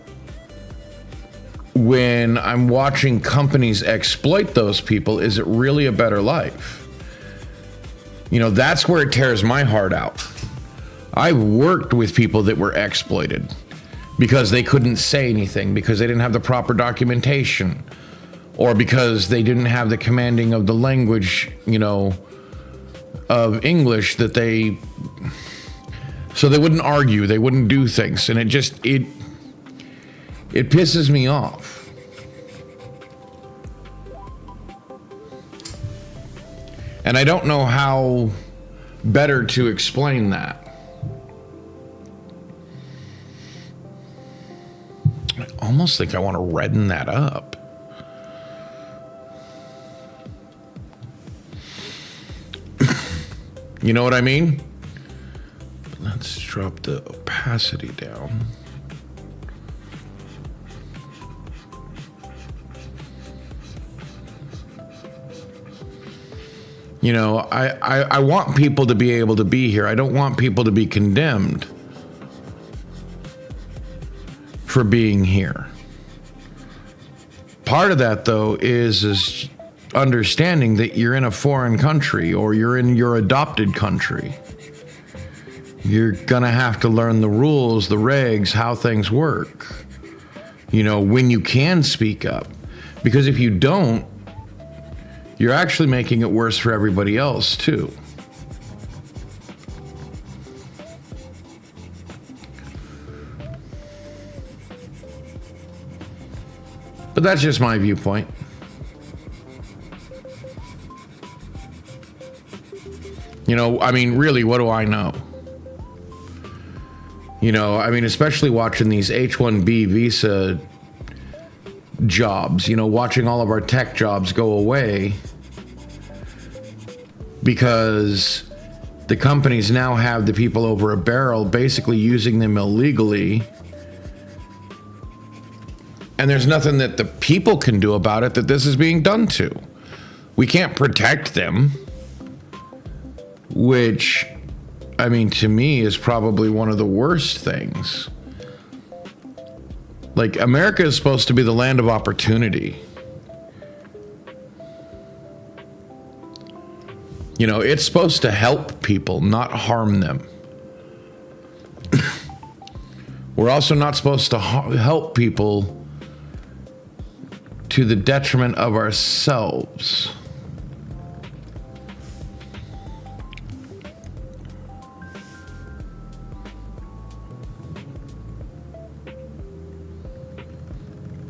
Speaker 1: when I'm watching companies exploit those people, is it really a better life? You know, that's where it tears my heart out. I've worked with people that were exploited because they couldn't say anything, because they didn't have the proper documentation, or because they didn't have the commanding of the language, you know, of English that they... So they wouldn't argue, they wouldn't do things, and it pisses me off. And I don't know how better to explain that. I almost think I want to redden that up. You know what I mean? Let's drop the opacity down. You know, I want people to be able to be here. I don't want people to be condemned for being here. Part of that, though, is understanding that you're in a foreign country, or you're in your adopted country. You're gonna have to learn the rules, the regs, how things work. You know, when you can speak up. Because if you don't, you're actually making it worse for everybody else, too. But that's just my viewpoint. You know, I mean, really, what do I know? You know, I mean, especially watching these H-1B visa jobs, you know, watching all of our tech jobs go away because the companies now have the people over a barrel, basically using them illegally. And there's nothing that the people can do about it that this is being done to. We can't protect them, which, I mean, to me is probably one of the worst things. Like, America is supposed to be the land of opportunity. You know, it's supposed to help people, not harm them. We're also not supposed to help people to the detriment of ourselves.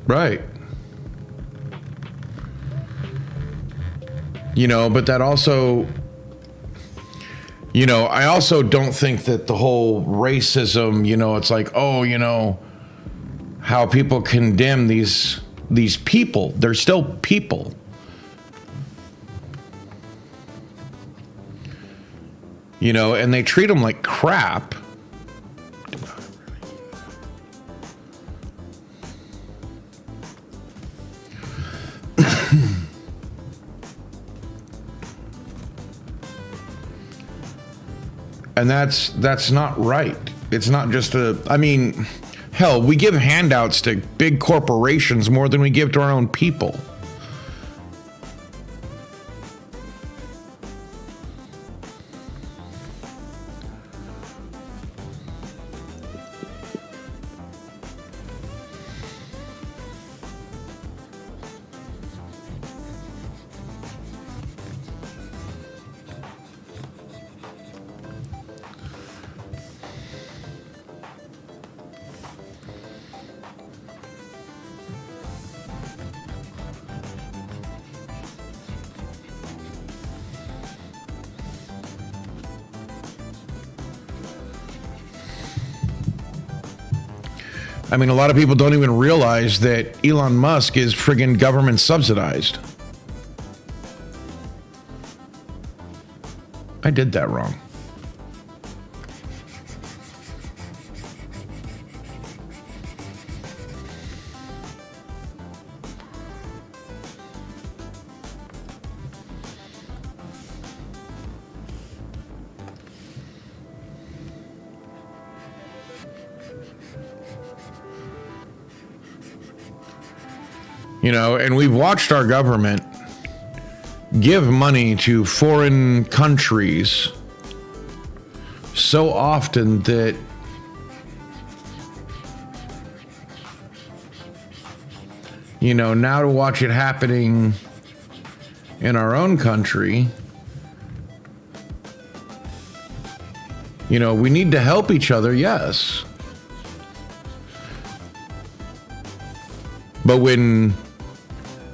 Speaker 1: Right. You know, but that also, you know, I also don't think that the whole racism, you know, it's like, oh, you know, how people condemn these people. They're still people. You know, and they treat them like crap. And that's not right. It's not just I mean, hell, we give handouts to big corporations more than we give to our own people. I mean, a lot of people don't even realize that Elon Musk is friggin' government subsidized. I did that wrong. You know, and we've watched our government give money to foreign countries so often that you know, now to watch it happening in our own country, you know, we need to help each other, yes. But when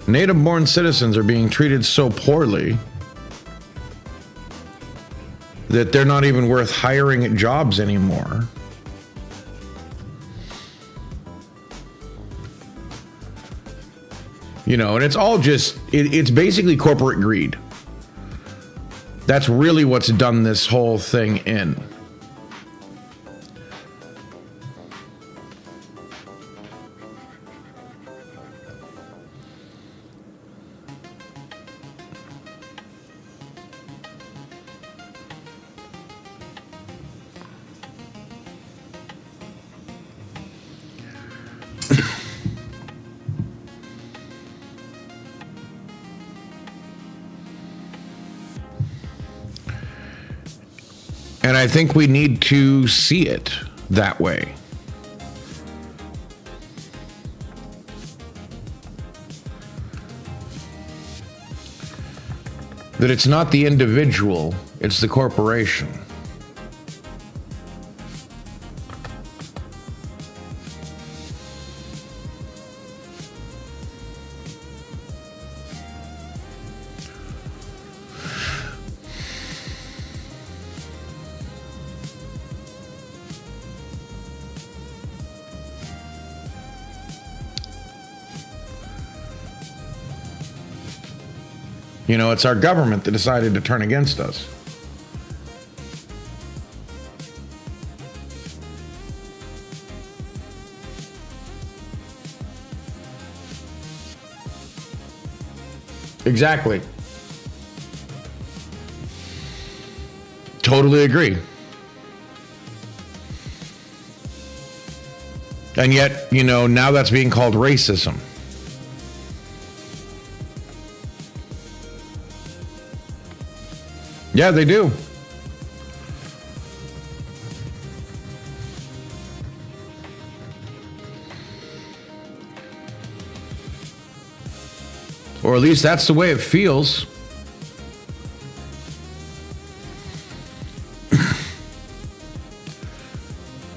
Speaker 1: native-born citizens are being treated so poorly that they're not even worth hiring at jobs anymore, you know, and it's all just, it's basically corporate greed. That's really what's done this whole thing in. And I think we need to see it that way. That it's not the individual, it's the corporation. You know, it's our government that decided to turn against us. Exactly. Totally agree. And yet, you know, now that's being called racism. Yeah, they do. Or at least that's the way it feels.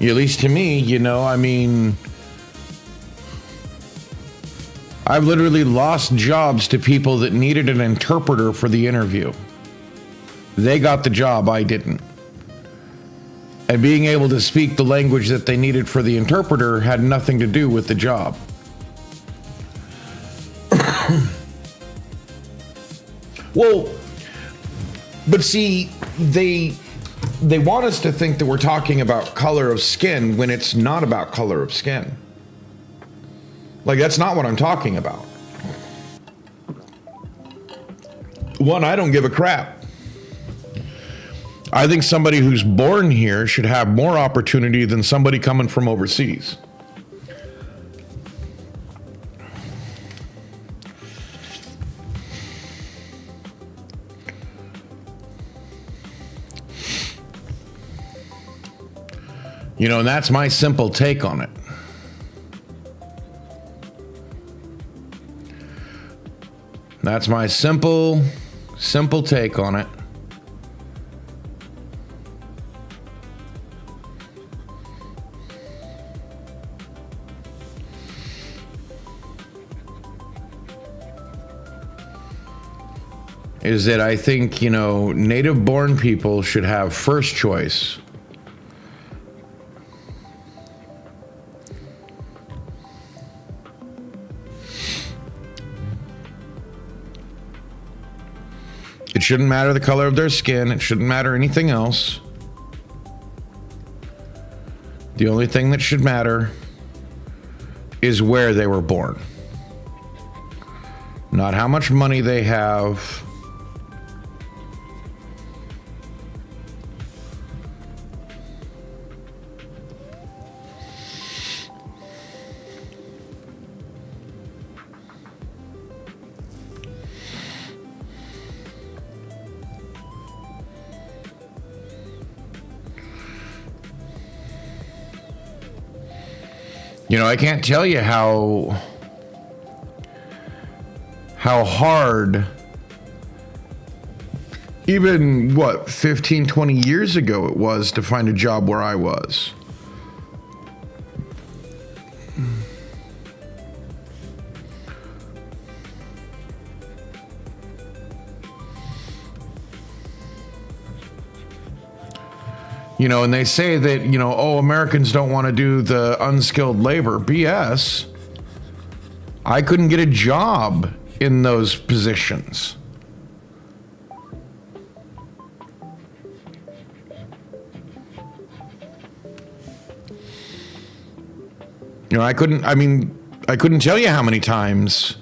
Speaker 1: At least to me, you know, I mean, I've literally lost jobs to people that needed an interpreter for the interview. They got the job, I didn't. And being able to speak the language that they needed for the interpreter had nothing to do with the job. Well, but see, they want us to think that we're talking about color of skin when it's not about color of skin. Like, that's not what I'm talking about. One, I don't give a crap. I think somebody who's born here should have more opportunity than somebody coming from overseas. You know, and that's my simple take on it. That's my simple take on it. Is that I think, you know, native-born people should have first choice. It shouldn't matter the color of their skin. It shouldn't matter anything else. The only thing that should matter is where they were born. Not how much money they have. You know, I can't tell you how hard, even 15, 20 years ago it was to find a job where I was. You know, and they say that, Americans don't want to do the unskilled labor. BS. I couldn't get a job in those positions. I couldn't tell you how many times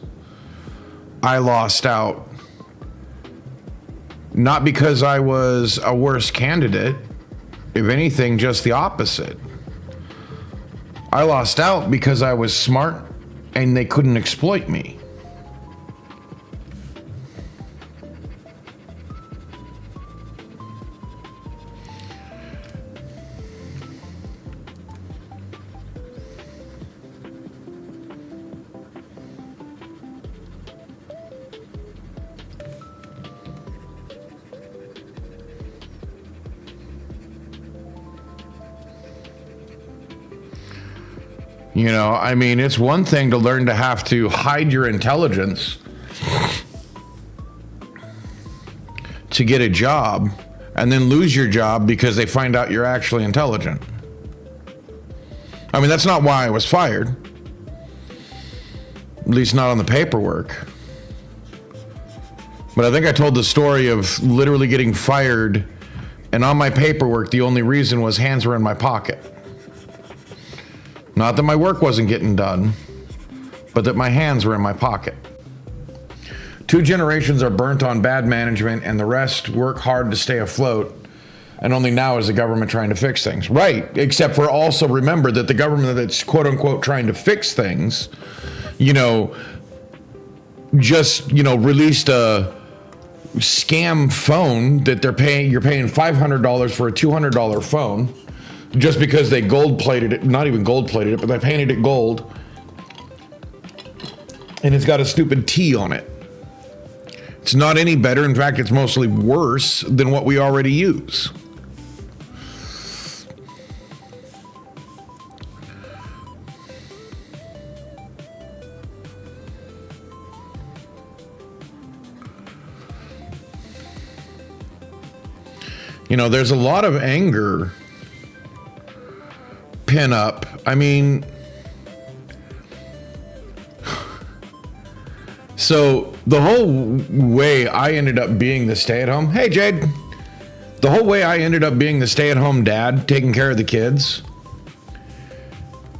Speaker 1: I lost out. Not because I was a worse candidate. If anything, just the opposite. I lost out because I was smart and they couldn't exploit me. It's one thing to learn to have to hide your intelligence to get a job and then lose your job because they find out you're actually intelligent. That's not why I was fired. At least not on the paperwork. But I think I told the story of literally getting fired, and on my paperwork, the only reason was hands were in my pocket. Not that my work wasn't getting done, but that my hands were in my pocket. 2 generations are burnt on bad management, and the rest work hard to stay afloat. And only now is the government trying to fix things. Right, except for also remember that the government that's quote unquote trying to fix things, just, released a scam phone that you're paying $500 for a $200 phone. Just because they gold plated it, not even gold plated it, but they painted it gold. And it's got a stupid T on it. It's not any better. In fact, it's mostly worse than what we already use. There's a lot of anger pin up. So the whole way I ended up being the stay-at-home, hey Jade, the whole way I ended up being the stay-at-home dad, taking care of the kids,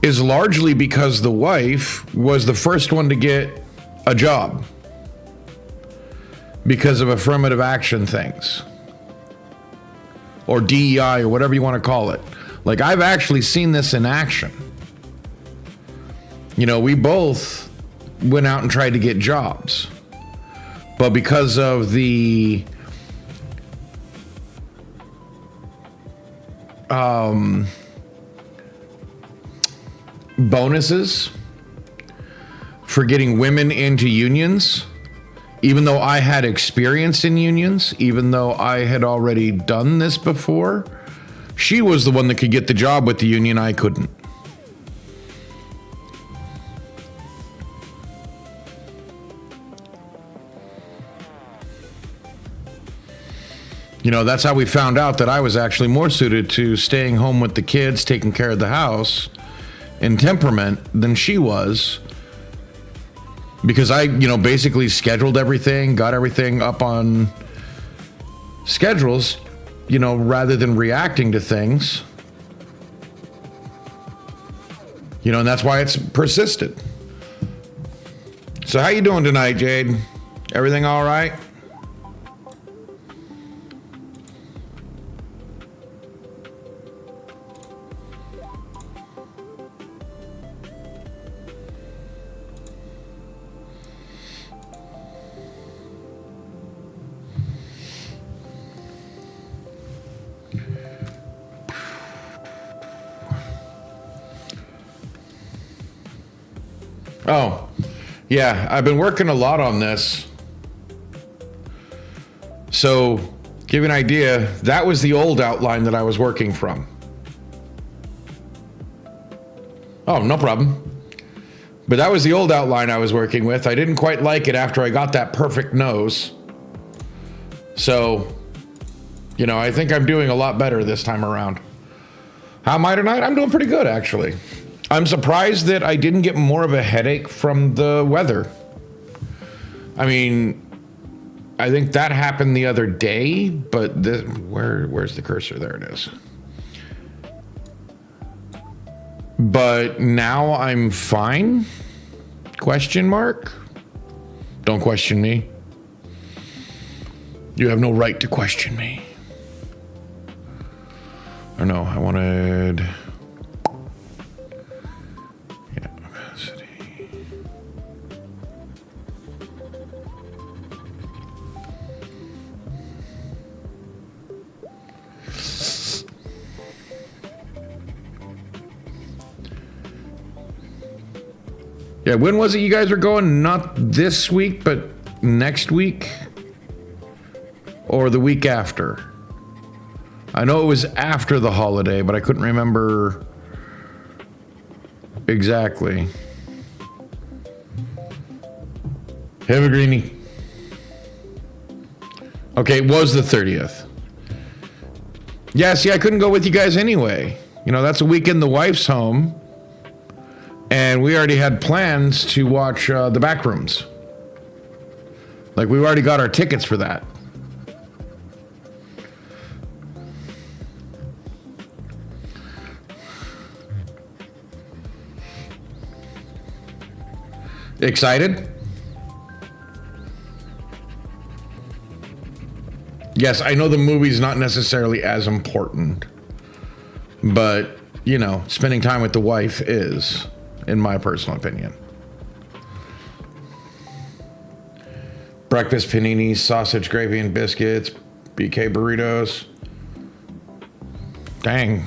Speaker 1: is largely because the wife was the first one to get a job because of affirmative action things, or DEI, or whatever you want to call it. Like, I've actually seen this in action. We both went out and tried to get jobs. But because of the bonuses for getting women into unions, even though I had experience in unions, even though I had already done this before, she was the one that could get the job with the union. I couldn't. That's how we found out that I was actually more suited to staying home with the kids, taking care of the house, in temperament than she was. Because I, basically scheduled everything, got everything up on schedules, you know, rather than reacting to things. You know, and that's why it's persisted. So how you doing tonight, Jade? Everything all right? Oh, yeah, I've been working a lot on this. So, give you an idea, that was the old outline that I was working from. Oh, no problem. But that was the old outline I was working with. I didn't quite like it after I got that perfect nose. So, you know, I think I'm doing a lot better this time around. How am I tonight? I'm doing pretty good, actually. I'm surprised that I didn't get more of a headache from the weather. I mean, I think that happened the other day, but where's the cursor? There it is. But now I'm fine? Question mark? Don't question me. You have no right to question me. Or no, I wanted... Yeah, when was it you guys were going? Not this week, but next week? Or the week after? I know it was after the holiday, but I couldn't remember exactly. Have a greenie. Okay, it was the 30th. Yeah, see, I couldn't go with you guys anyway. You know, that's a weekend the wife's home. And we already had plans to watch The Backrooms. Like, we already got our tickets for that. Excited? Yes, I know the movie's not necessarily as important. But, you know, spending time with the wife is... in my personal opinion. Breakfast paninis, sausage, gravy, and biscuits, BK burritos. Dang.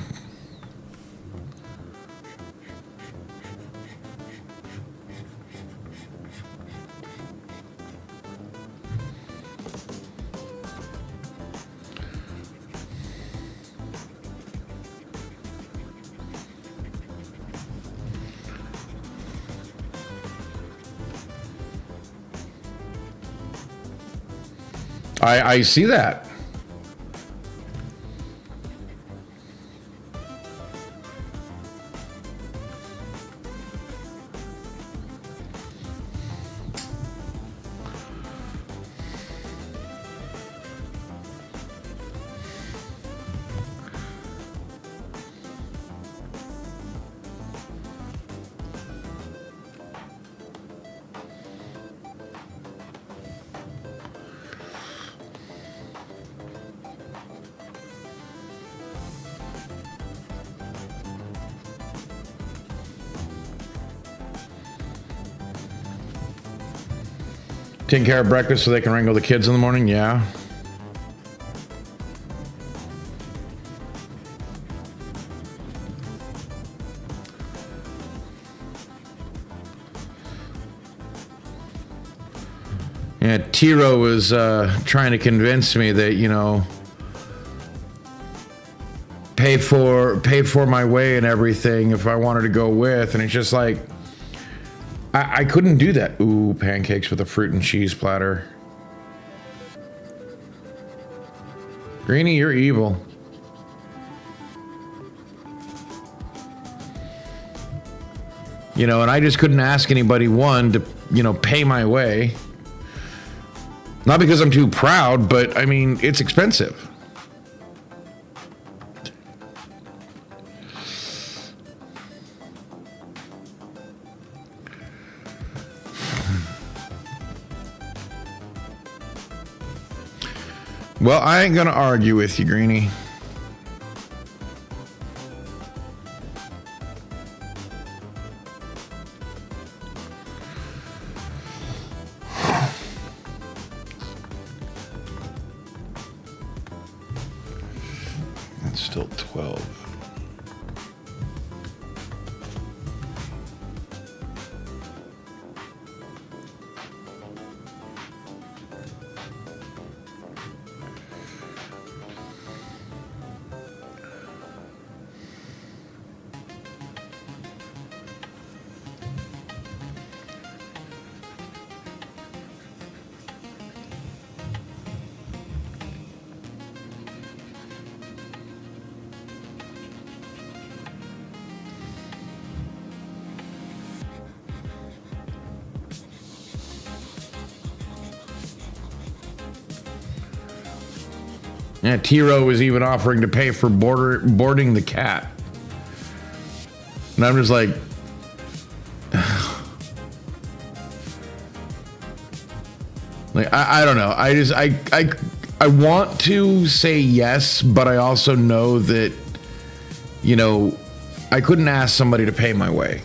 Speaker 1: I see that. Taking care of breakfast so they can wrangle the kids in the morning? Yeah. Yeah, Tiro was trying to convince me that, you know, pay for my way and everything if I wanted to go with, and it's just like, I couldn't do that. Ooh, pancakes with a fruit and cheese platter. Greenie, you're evil. You know, and I just couldn't ask anybody, one, to, you know, pay my way. Not because I'm too proud, but I mean, it's expensive. Well, I ain't gonna argue with you, Greenie. That's still 12. Yeah, Tiro was even offering to pay for boarding the cat. And I'm just like, I don't know. I want to say yes, but I also know that, you know, I couldn't ask somebody to pay my way.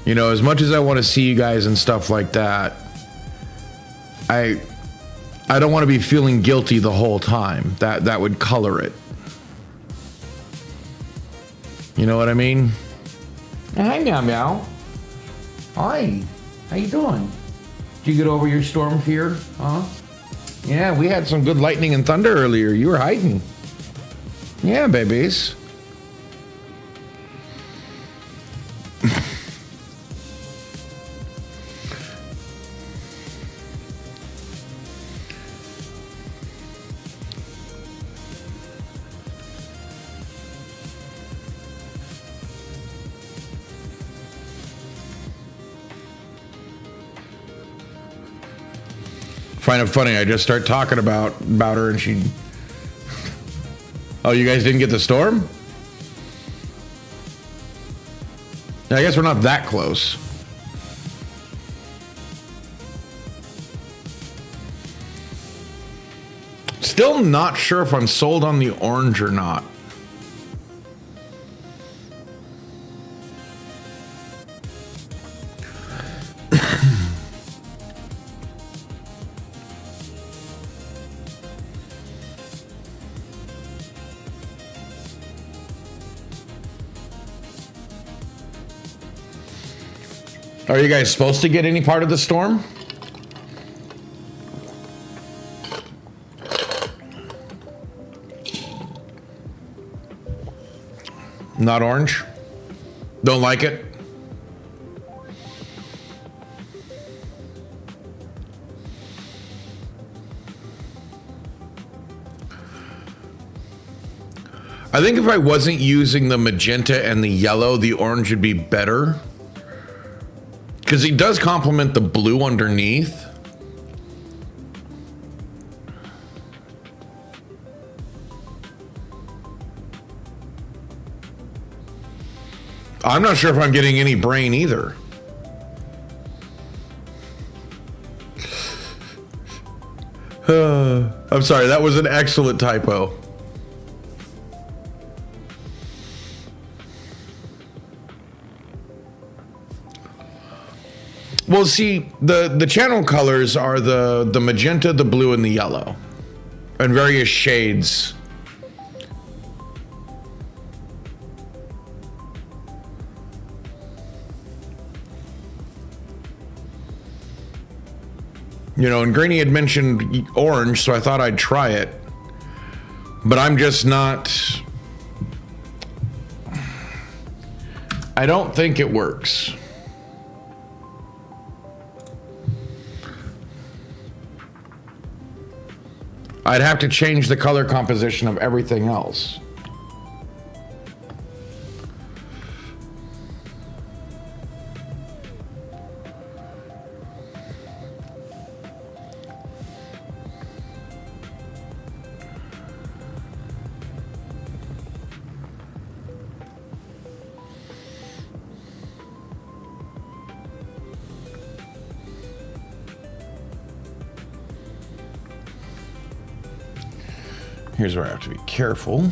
Speaker 1: You know, as much as I want to see you guys and stuff like that, I don't want to be feeling guilty the whole time. That would color it. You know what I mean? Hi, Meow Meow. Hi. How you doing? Did you get over your storm fear? Huh? Yeah, we had some good lightning and thunder earlier. You were hiding. Yeah, babies. Find it funny. I just start talking about her and she... Oh, you guys didn't get the storm? I guess we're not that close. Still not sure if I'm sold on the orange or not. Are you guys supposed to get any part of the storm? Not orange? Don't like it? I think if I wasn't using the magenta and the yellow, the orange would be better. Because he does complement the blue underneath. I'm not sure if I'm getting any brain either. I'm sorry, that was an excellent typo. Well, see, the channel colors are the magenta, the blue, and the yellow, and various shades. You know, and Greenie had mentioned orange, so I thought I'd try it. But I'm just not... I don't think it works. I'd have to change the color composition of everything else. Here's where I have to be careful.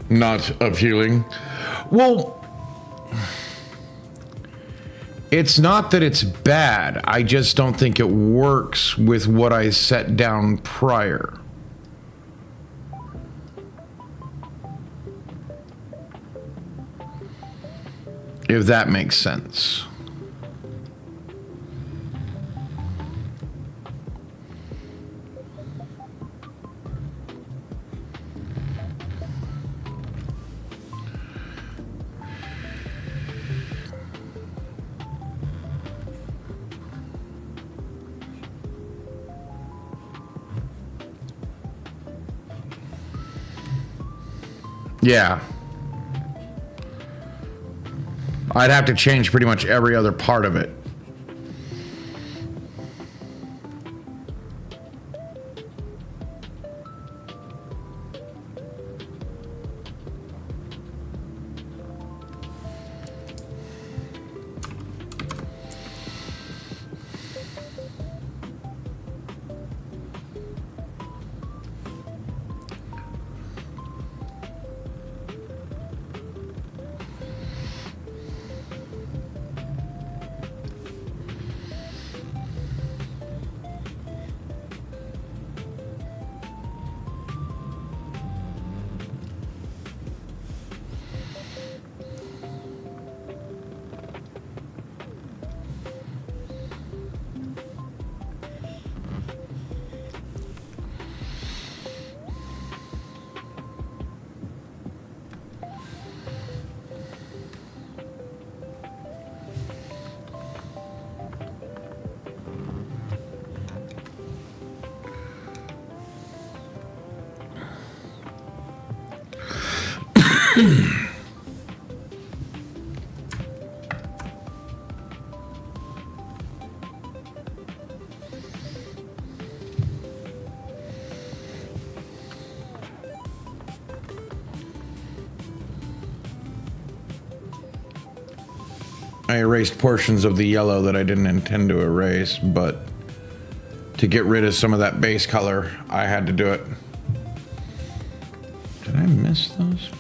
Speaker 1: Not appealing. Well, it's not that it's bad. I just don't think it works with what I set down prior. If that makes sense. Yeah. I'd have to change pretty much every other part of it. I erased portions of the yellow that I didn't intend to erase, but to get rid of some of that base color, I had to do it. Did I miss those?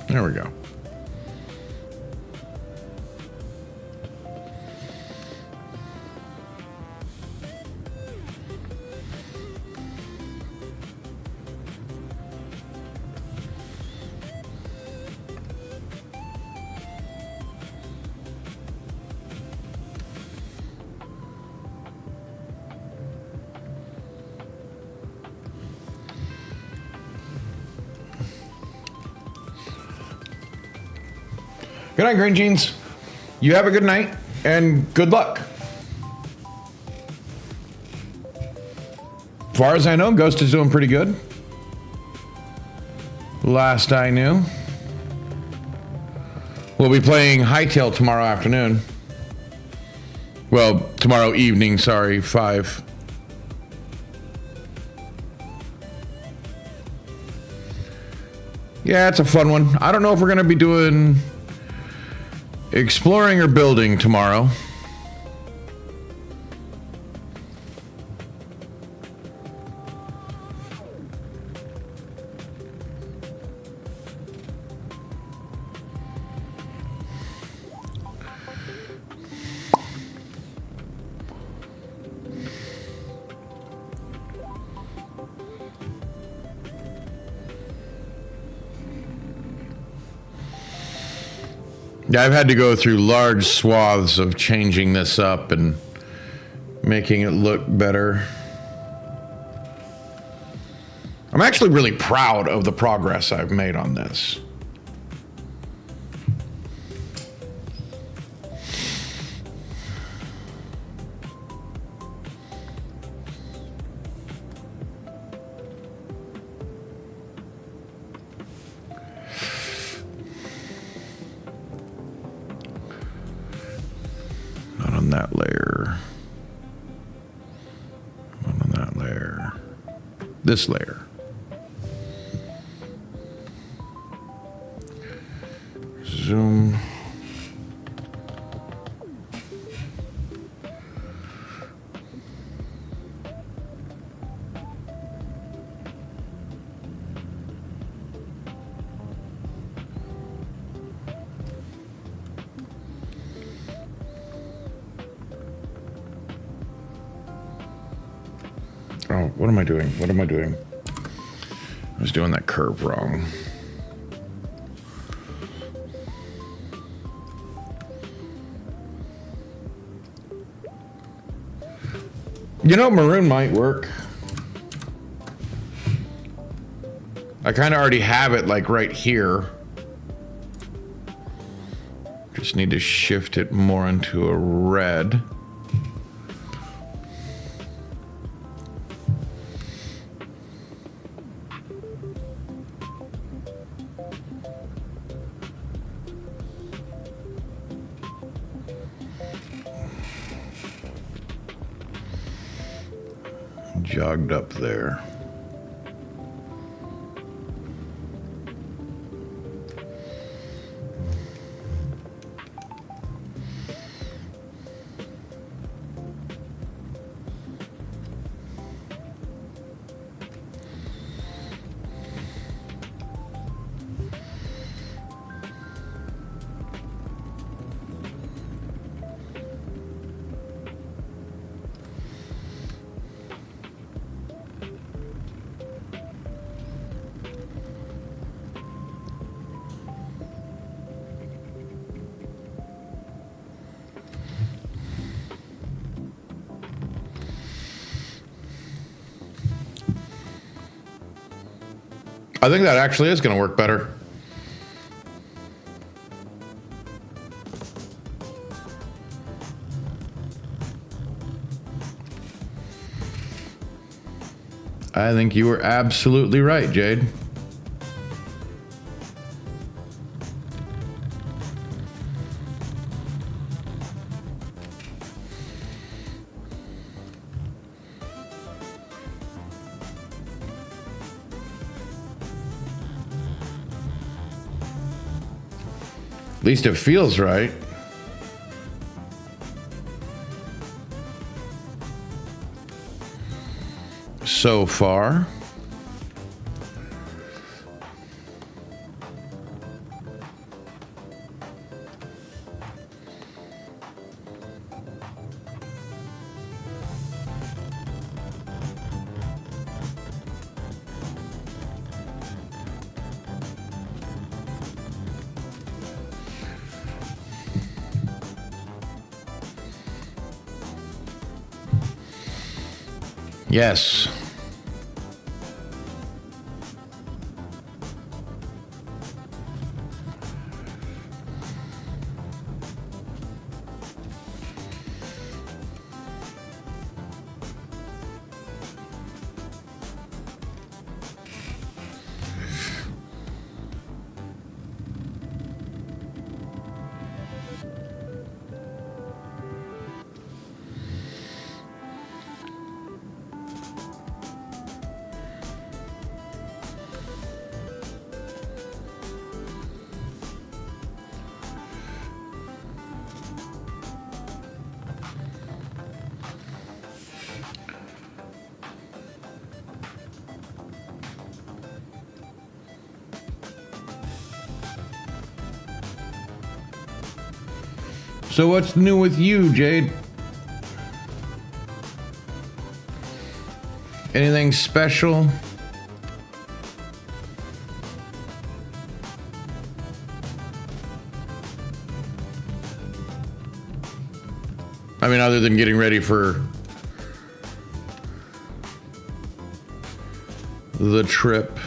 Speaker 1: There we go. Good night, Green Jeans. You have a good night and good luck. As far as I know, Ghost is doing pretty good. Last I knew. We'll be playing Hytale tomorrow afternoon. Well, tomorrow evening, sorry, 5. Yeah, it's a fun one. I don't know if we're going to be doing exploring or building tomorrow. Yeah, I've had to go through large swaths of changing this up and making it look better. I'm actually really proud of the progress I've made on this. that layer. One on that layer. This layer. Zoom. Oh, what am I doing? What am I doing? I was doing that curve wrong. You know, maroon might work. I kind of already have it like right here. Just need to shift it more into a red. Jogged up there. I think that actually is going to work better. I think you were absolutely right, Jade. At least it feels right. So far. Yes. So what's new with you, Jade? Anything special? I mean, other than getting ready for the trip.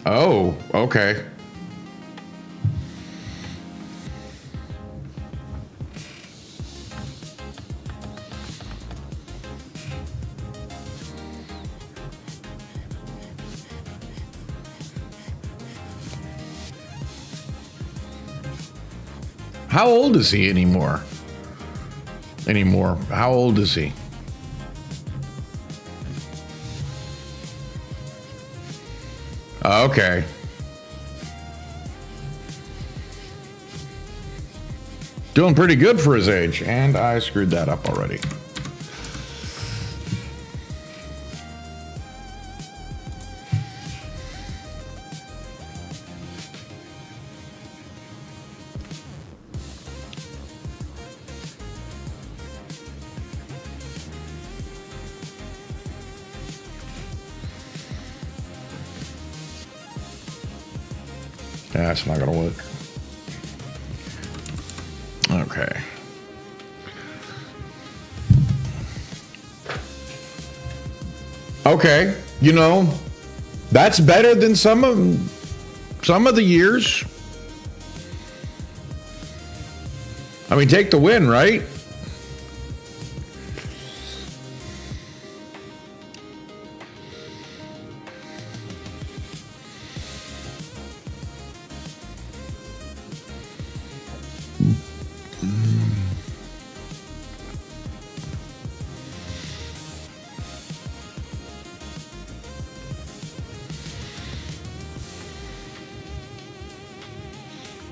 Speaker 1: Oh, okay. How old is he anymore? How old is he? Okay. Doing pretty good for his age. And I screwed that up already. That's not gonna work. Okay. Okay. You know, that's better than some of the years. I mean, take the win, right?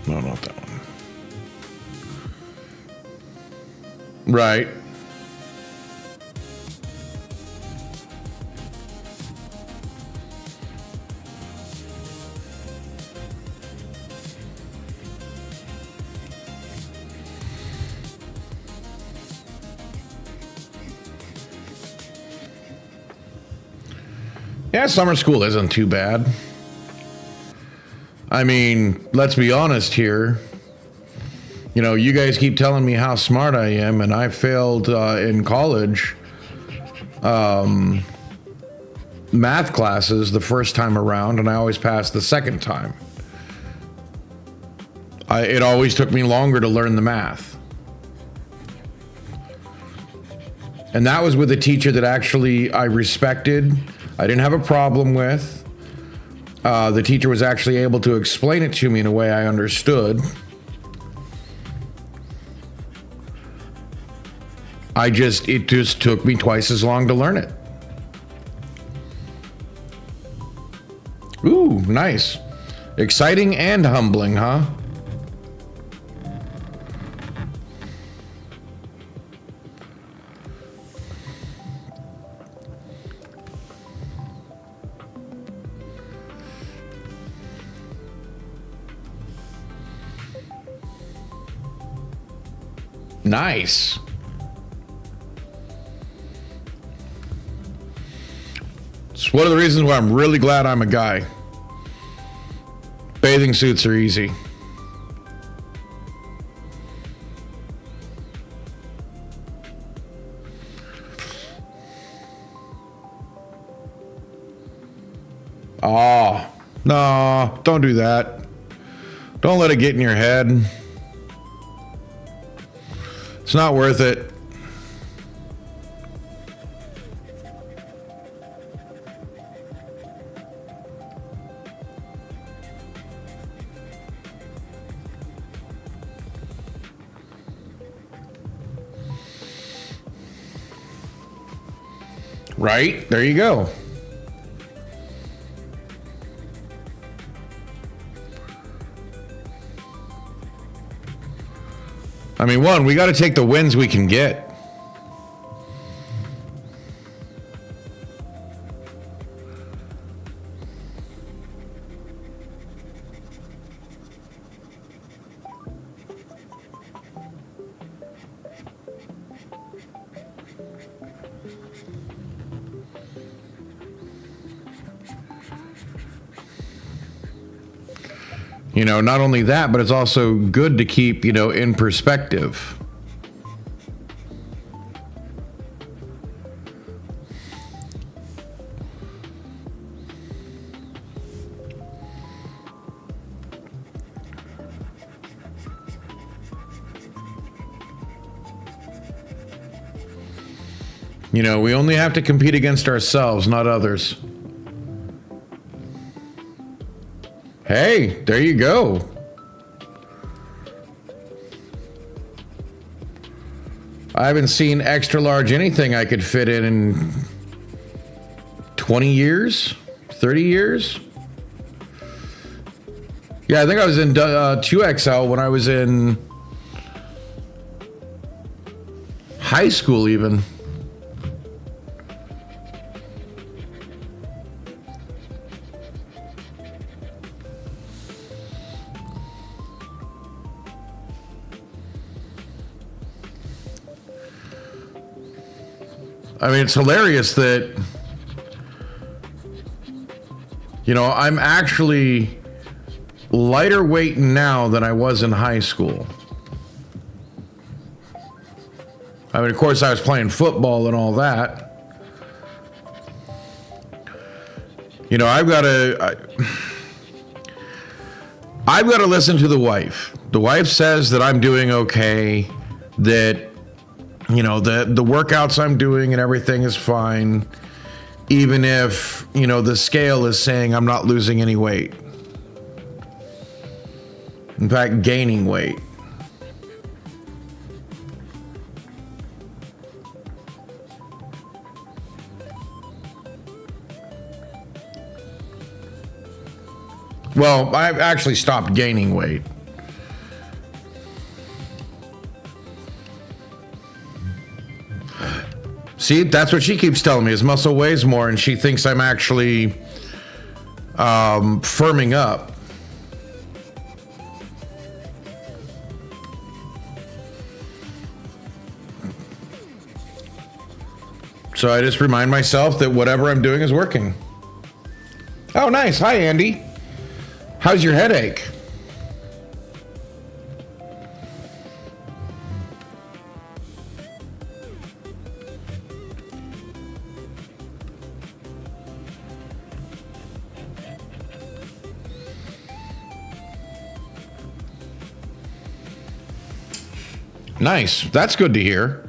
Speaker 1: No, not that one. Right. Yeah, summer school isn't too bad. I mean, let's be honest here. You know, you guys keep telling me how smart I am, and I failed in college math classes the first time around, and I always passed the second time. It always took me longer to learn the math. And that was with a teacher that actually I respected. I didn't have a problem with. The teacher was actually able to explain it to me in a way I understood. It just took me twice as long to learn it. Ooh, nice. Exciting and humbling, huh? Nice. It's one of the reasons why I'm really glad I'm a guy. Bathing suits are easy. Oh, no, don't do that. Don't let it get in your head. It's not worth it. Right? There you go. I mean, one, we got to take the wins we can get. You know, not only that, but it's also good to keep, you know, in perspective. You know, we only have to compete against ourselves, not others. Hey, there you go. I haven't seen extra large anything I could fit in 20 years, 30 years. Yeah, I think I was in 2XL when I was in high school even. I mean, it's hilarious that, you know, I'm actually lighter weight now than I was in high school. I mean, of course, I was playing football and all that. You know, I've got to listen to the wife. The wife says that I'm doing okay, that, you know, the workouts I'm doing and everything is fine, even if, you know, the scale is saying I'm not losing any weight. In fact, gaining weight. Well, I've actually stopped gaining weight. See, that's what she keeps telling me. His muscle weighs more, and she thinks I'm actually firming up. So I just remind myself that whatever I'm doing is working. Oh, nice. Hi, Andy. How's your headache? Nice. That's good to hear.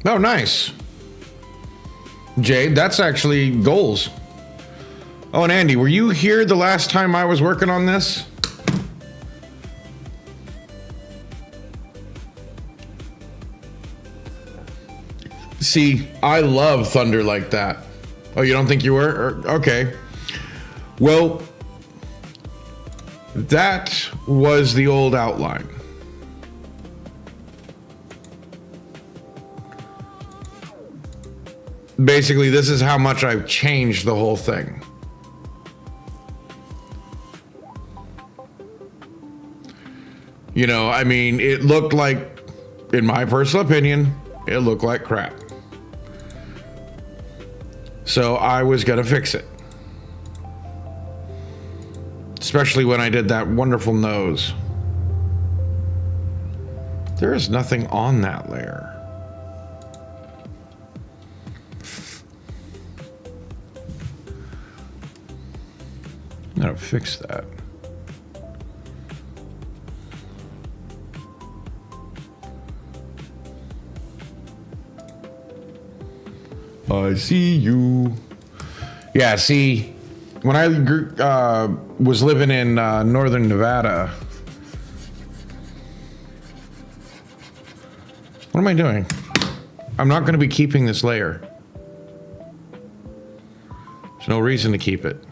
Speaker 1: Oh, nice. Jade, that's actually goals. Oh, and Andy, were you here the last time I was working on this? See, I love thunder like that. Oh, you don't think you were? Okay. Well, that was the old outline. Basically, this is how much I've changed the whole thing. You know, I mean, it looked like, in my personal opinion, it looked like crap. So I was gonna fix it. Especially when I did that wonderful nose. There is nothing on that layer. I'm gonna fix that. I see you. Yeah, see, when I was living in northern Nevada, what am I doing? I'm not going to be keeping this layer. There's no reason to keep it.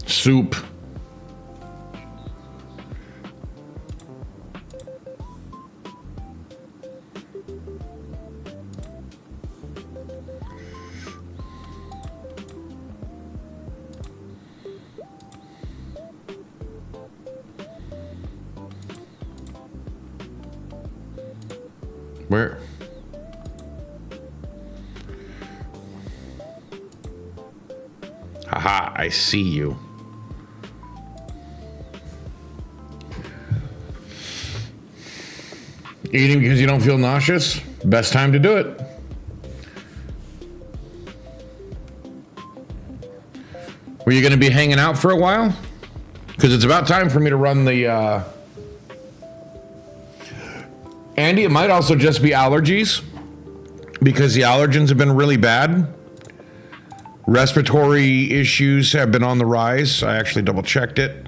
Speaker 1: Soup. Where? Haha, I see you. Eating because you don't feel nauseous? Best time to do it. Were you going to be hanging out for a while? Because it's about time for me to run the... Andy, it might also just be allergies. Because the allergens have been really bad. Respiratory issues have been on the rise. I actually double checked it.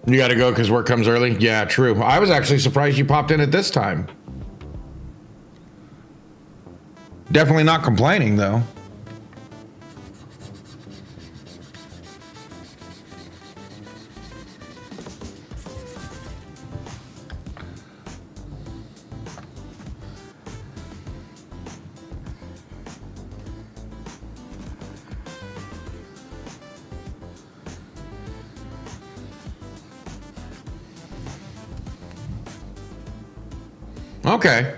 Speaker 1: You got to go because work comes early? Yeah, true. I was actually surprised you popped in at this time. Definitely not complaining, though. Okay.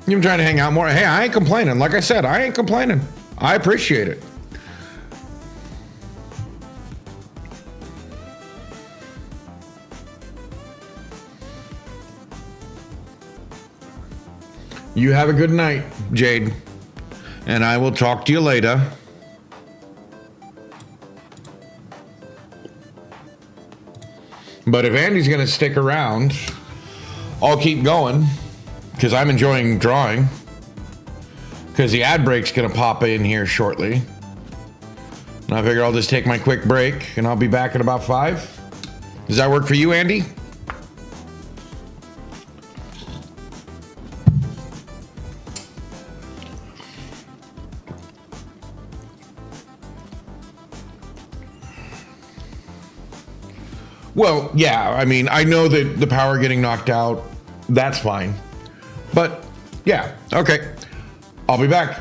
Speaker 1: You've been trying to hang out more. Hey, I ain't complaining. Like I said, I ain't complaining. I appreciate it. You have a good night, Jade. And I will talk to you later. But if Andy's going to stick around, I'll keep going because I'm enjoying drawing. Because the ad break's going to pop in here shortly. And I figure I'll just take my quick break and I'll be back in about 5. Does that work for you, Andy? Well, yeah, I mean, I know that the power getting knocked out, that's fine. But, yeah, okay. I'll be back.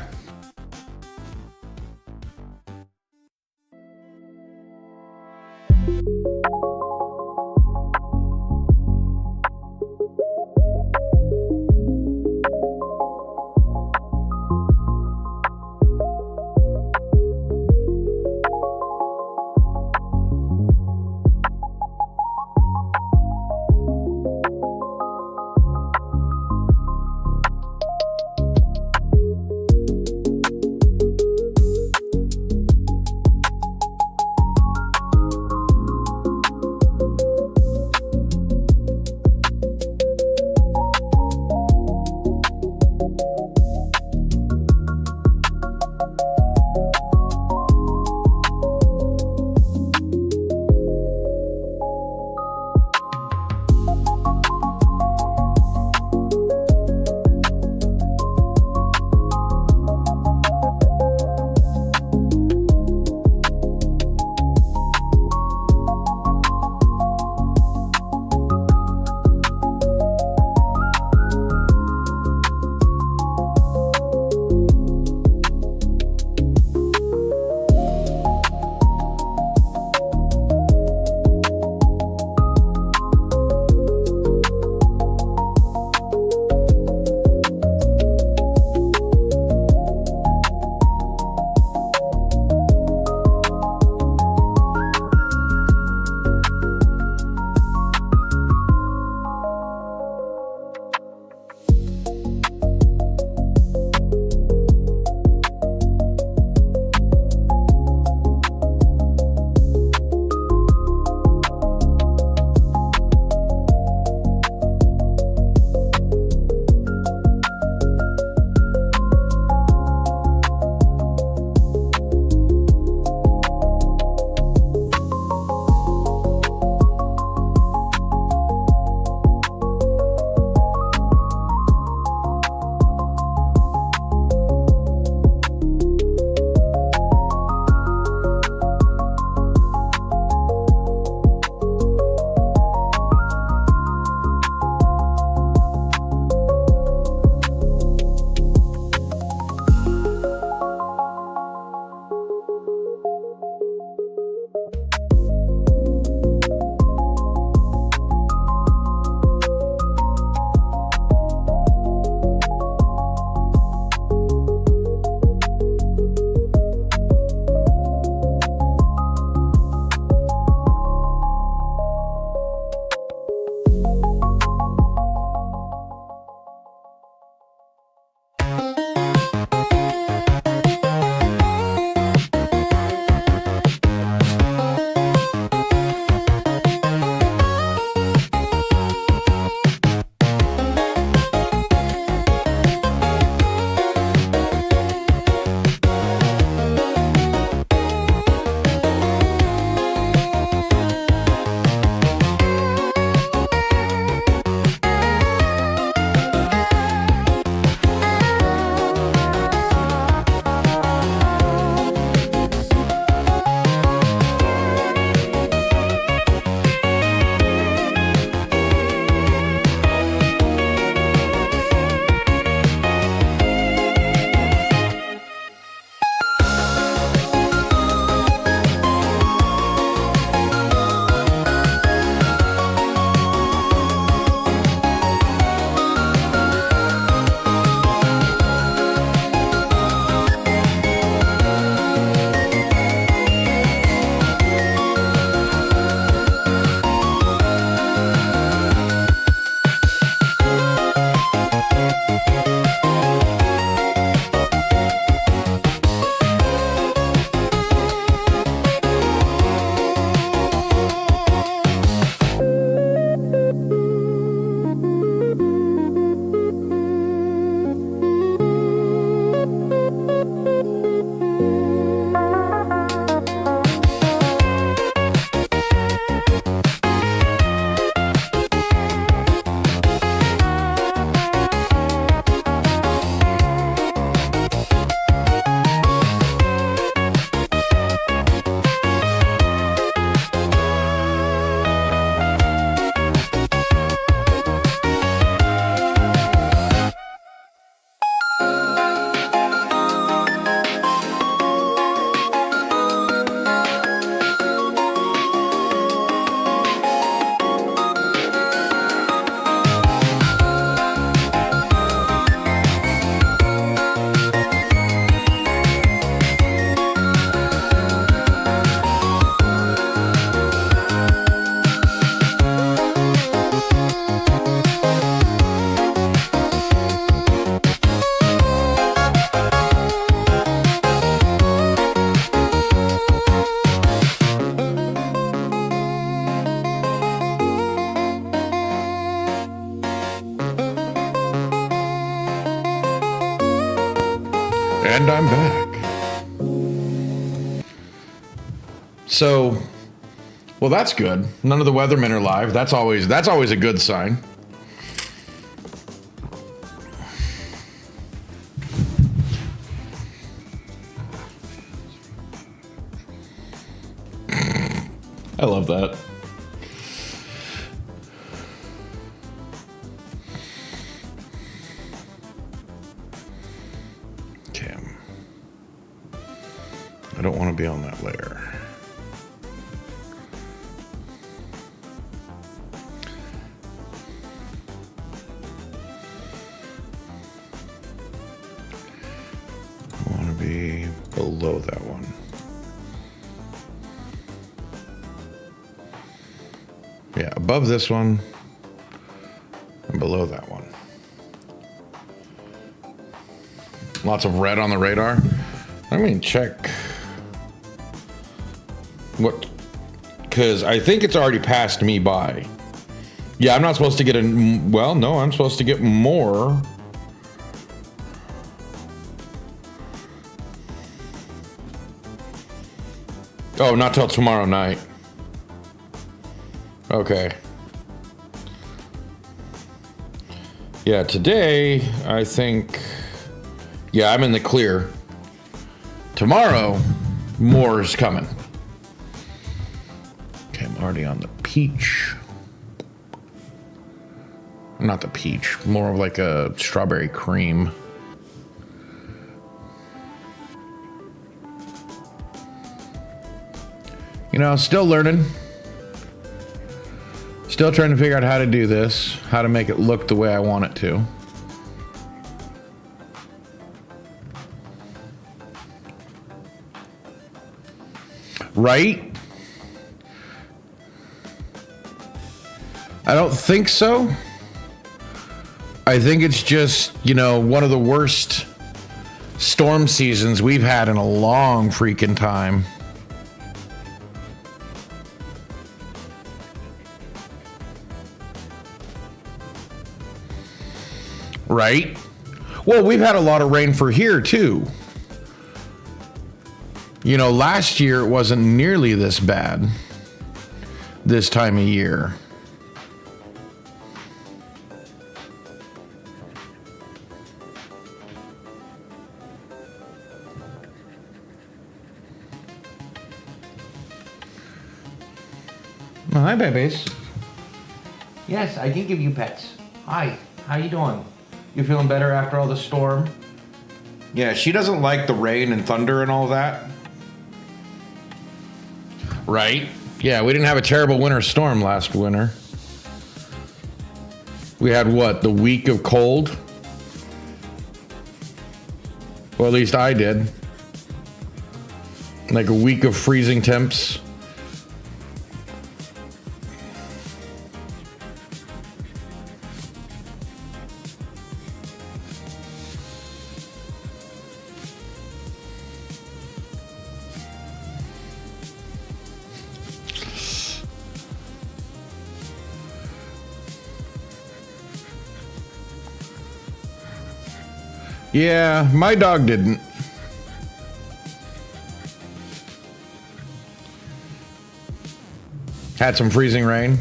Speaker 1: And I'm back. So, well, that's good. None of the weathermen are live. That's always a good sign. I love that. Okay. I don't want to be on that layer. I want to be below that one. Yeah, above this one and below that one. Lots of red on the radar. Let me check what, because I think it's already passed me by. Yeah, I'm not supposed to get a, well, no, I'm supposed to get more. Oh, not till tomorrow night. Okay. Yeah, today, I think, yeah, I'm in the clear. Tomorrow, more is coming. Okay, I'm already on the peach. Not the peach, more of like a strawberry cream. You know, still learning. Still trying to figure out how to do this, how to make it look the way I want it to. Right? I don't think so. I think it's just, you know, one of the worst storm seasons we've had in a long freaking time. Right? Well, we've had a lot of rain for here too. You know, last year it wasn't nearly this bad this time of year. Oh, hi, babies. Yes, I can give you pets. Hi, how you doing? You feeling better after all the storm? Yeah, she doesn't like the rain and thunder and all that. Right? Yeah, we didn't have a terrible winter storm last winter. We had what, the week of cold? Well, at least I did. Like a week of freezing temps. Yeah, my dog didn't. Had some freezing rain.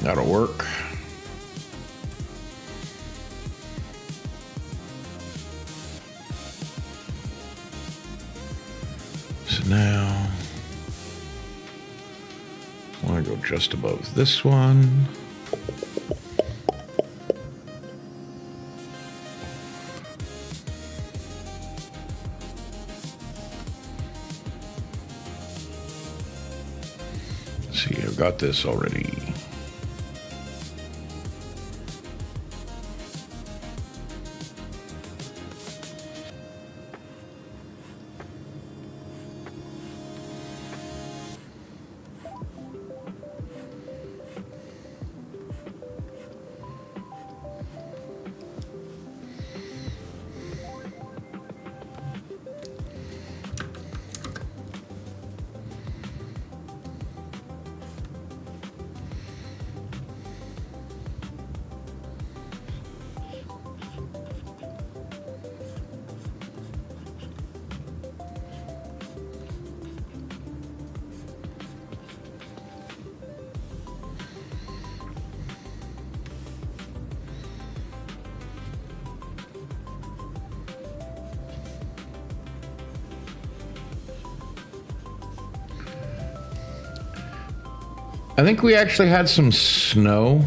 Speaker 1: That'll work. So now I want to go just above this one. See, I've got this already. I think we actually had some snow,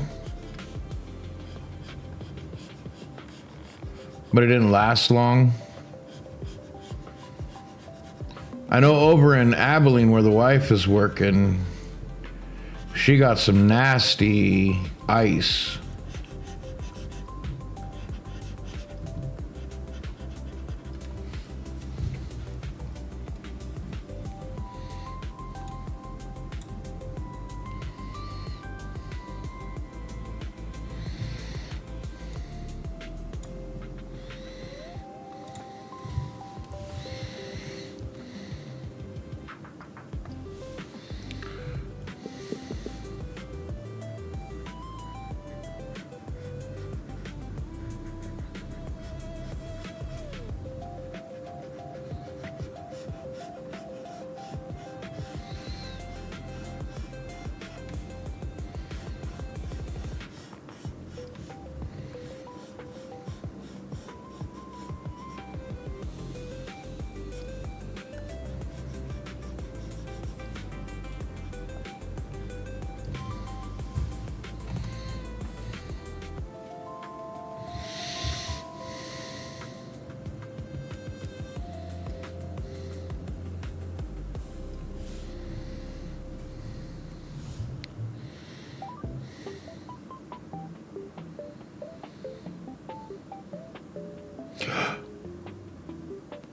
Speaker 1: but it didn't last long. I know over in Abilene, where the wife is working, she got some nasty ice.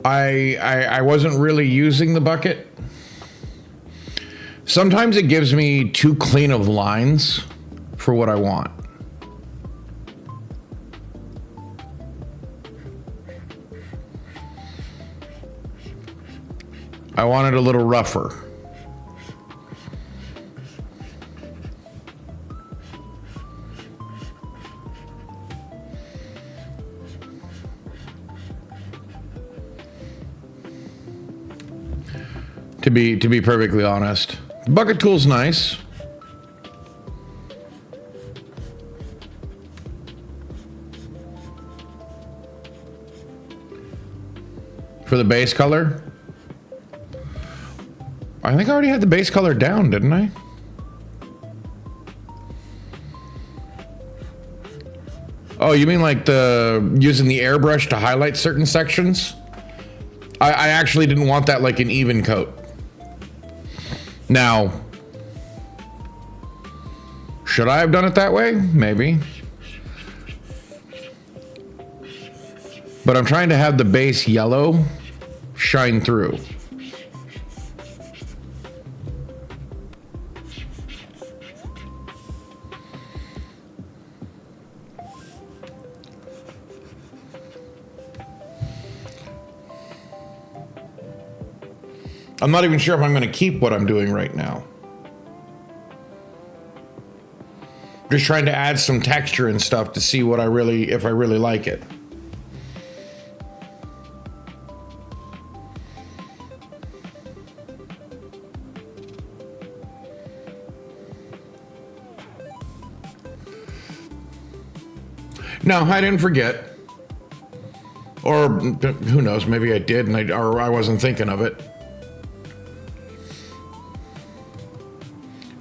Speaker 1: I wasn't really using the bucket. Sometimes it gives me too clean of lines for what I want. I want it a little rougher. To be perfectly honest, bucket tool's nice. For the base color, I think I already had the base color down, didn't I? Oh, you mean like using the airbrush to highlight certain sections? I actually didn't want that like an even coat. Now, should I have done it that way? Maybe. But I'm trying to have the base yellow shine through. I'm not even sure if I'm going to keep what I'm doing right now. Just trying to add some texture and stuff to see what if I really like it. No, I didn't forget. Or who knows, maybe I did or I wasn't thinking of it.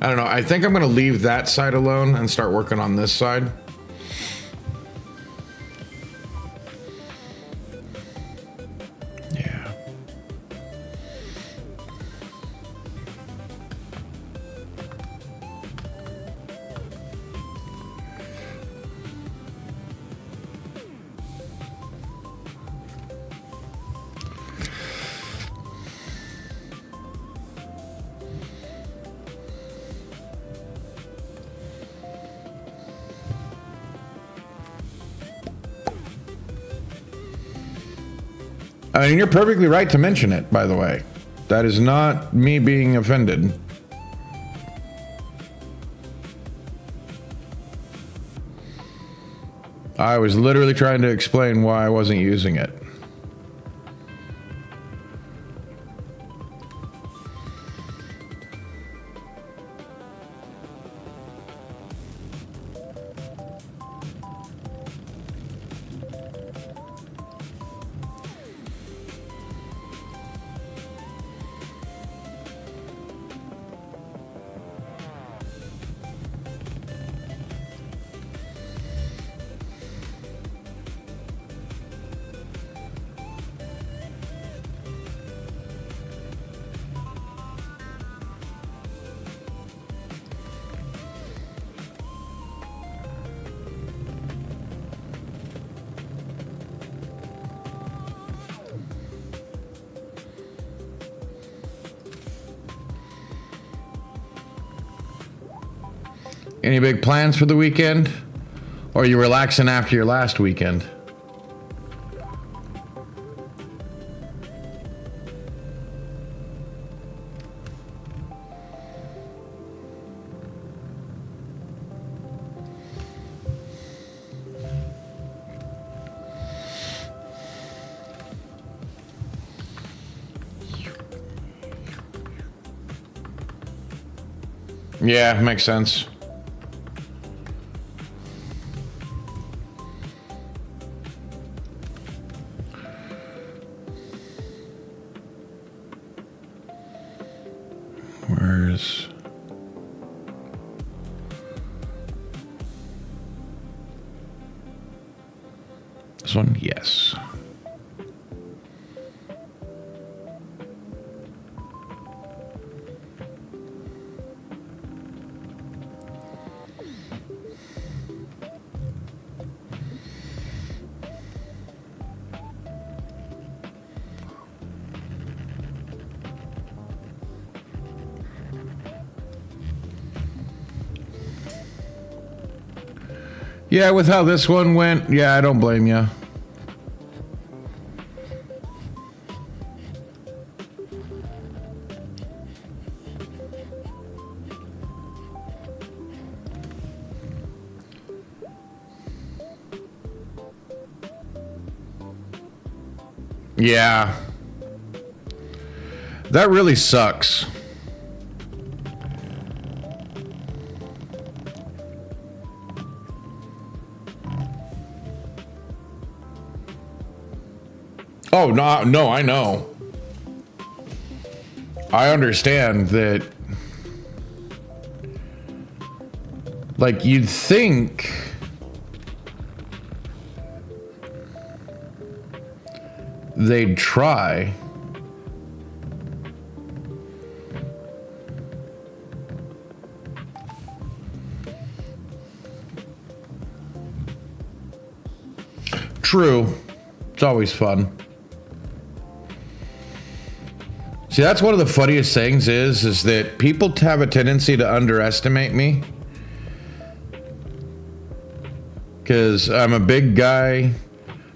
Speaker 1: I don't know. I think I'm going to leave that side alone and start working on this side. Yeah. I mean, you're perfectly right to mention it, by the way. That is not me being offended. I was literally trying to explain why I wasn't using it. Any big plans for the weekend? Or are you relaxing after your last weekend? Yeah, makes sense. Where's... this one? Yes. Yeah, with how this one went, yeah, I don't blame you. Yeah. That really sucks. Oh, no, I know. I understand that. Like, you'd think they'd try. True. It's always fun. See, that's one of the funniest things is that people have a tendency to underestimate me. Because I'm a big guy.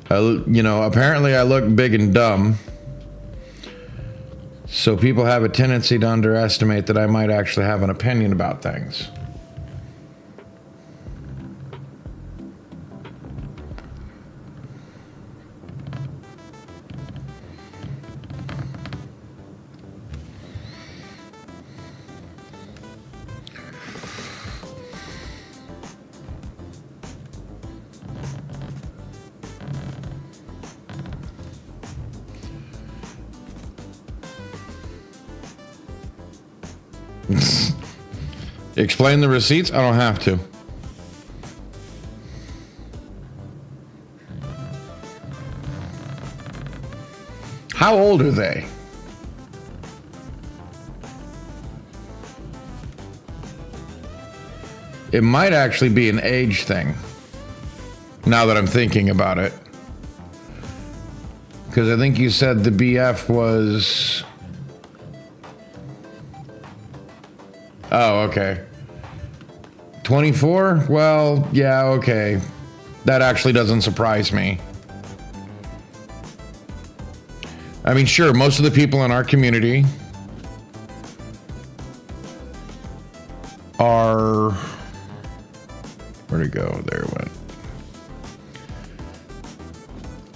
Speaker 1: Apparently I look big and dumb. So people have a tendency to underestimate that I might actually have an opinion about things. Explain the receipts? I don't have to. How old are they? It might actually be an age thing, now that I'm thinking about it. Because I think you said the BF was... Oh, okay. 24? Well, yeah, okay. That actually doesn't surprise me. I mean, sure, most of the people in our community are... Where'd it go? There it went.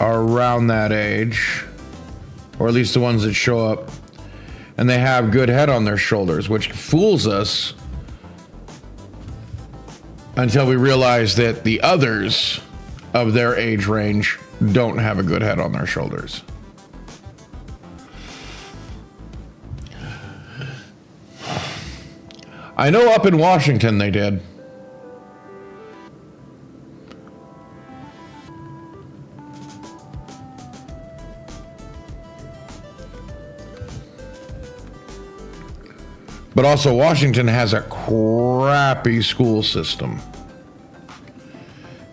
Speaker 1: Are around that age, or at least the ones that show up, and they have good head on their shoulders, which fools us until we realize that the others of their age range don't have a good head on their shoulders. I know up in Washington they did. But also, Washington has a crappy school system.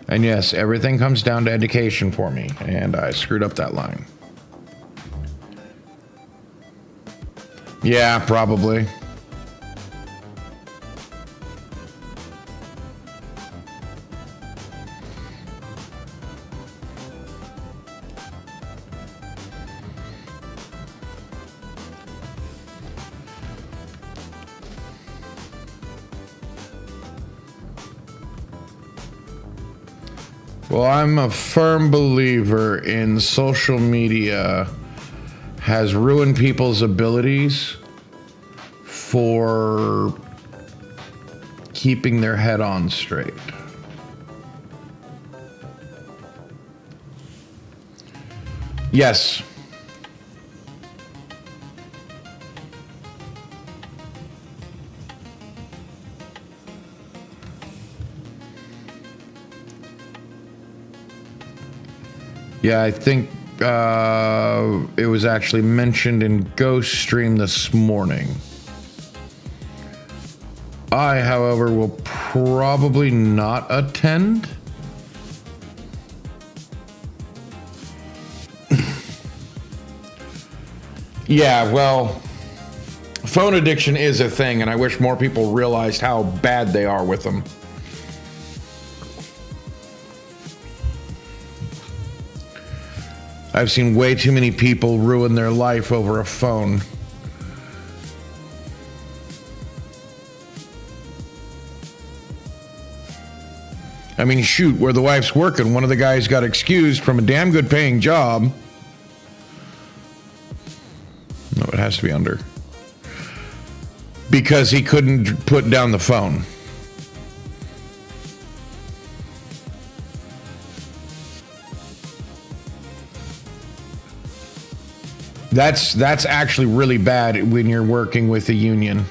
Speaker 1: And yes, everything comes down to education for me, and I screwed up that line. Yeah, probably. Well, I'm a firm believer in social media has ruined people's abilities for keeping their head on straight. Yes. Yeah, I think it was actually mentioned in Ghost Stream this morning. I, however, will probably not attend. Yeah, well, phone addiction is a thing, and I wish more people realized how bad they are with them. I've seen way too many people ruin their life over a phone. I mean, shoot, where the wife's working, one of the guys got excused from a damn good paying job. No, it has to be under. Because he couldn't put down the phone. That's actually really bad when you're working with a union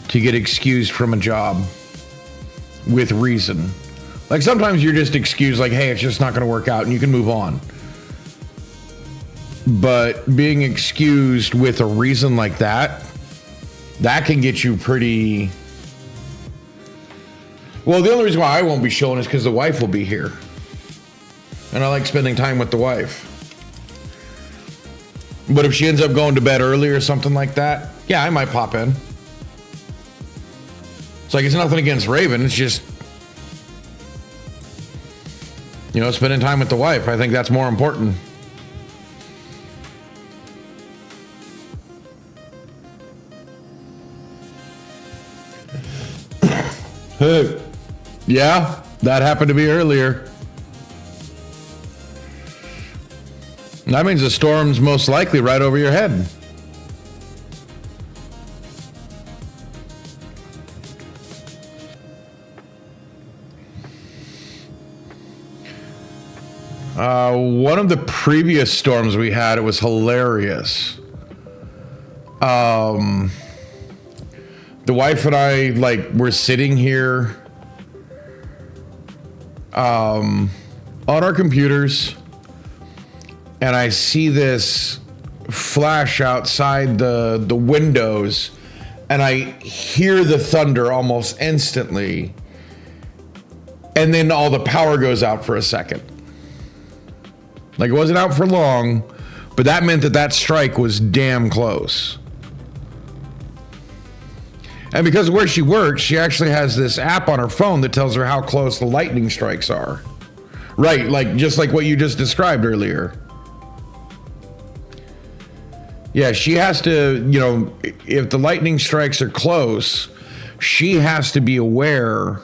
Speaker 1: to get excused from a job with reason. Like sometimes you're just excused like, hey, it's just not going to work out and you can move on. But being excused with a reason like that can get you pretty... Well, the only reason why I won't be showing is because the wife will be here. And I like spending time with the wife. But if she ends up going to bed early or something like that, yeah, I might pop in. It's like, it's nothing against Raven. It's just, you know, spending time with the wife. I think that's more important. Hey, yeah, that happened to me earlier. That means the storm's most likely right over your head. One of the previous storms we had, it was hilarious. The wife and I, like, were sitting here on our computers, and I see this flash outside the windows, and I hear the thunder almost instantly, and then all the power goes out for a second. Like, it wasn't out for long, but that meant that strike was damn close. And because of where she works, she actually has this app on her phone that tells her how close the lightning strikes are. Right, like just like what you just described earlier. Yeah, she has to, you know, if the lightning strikes are close, she has to be aware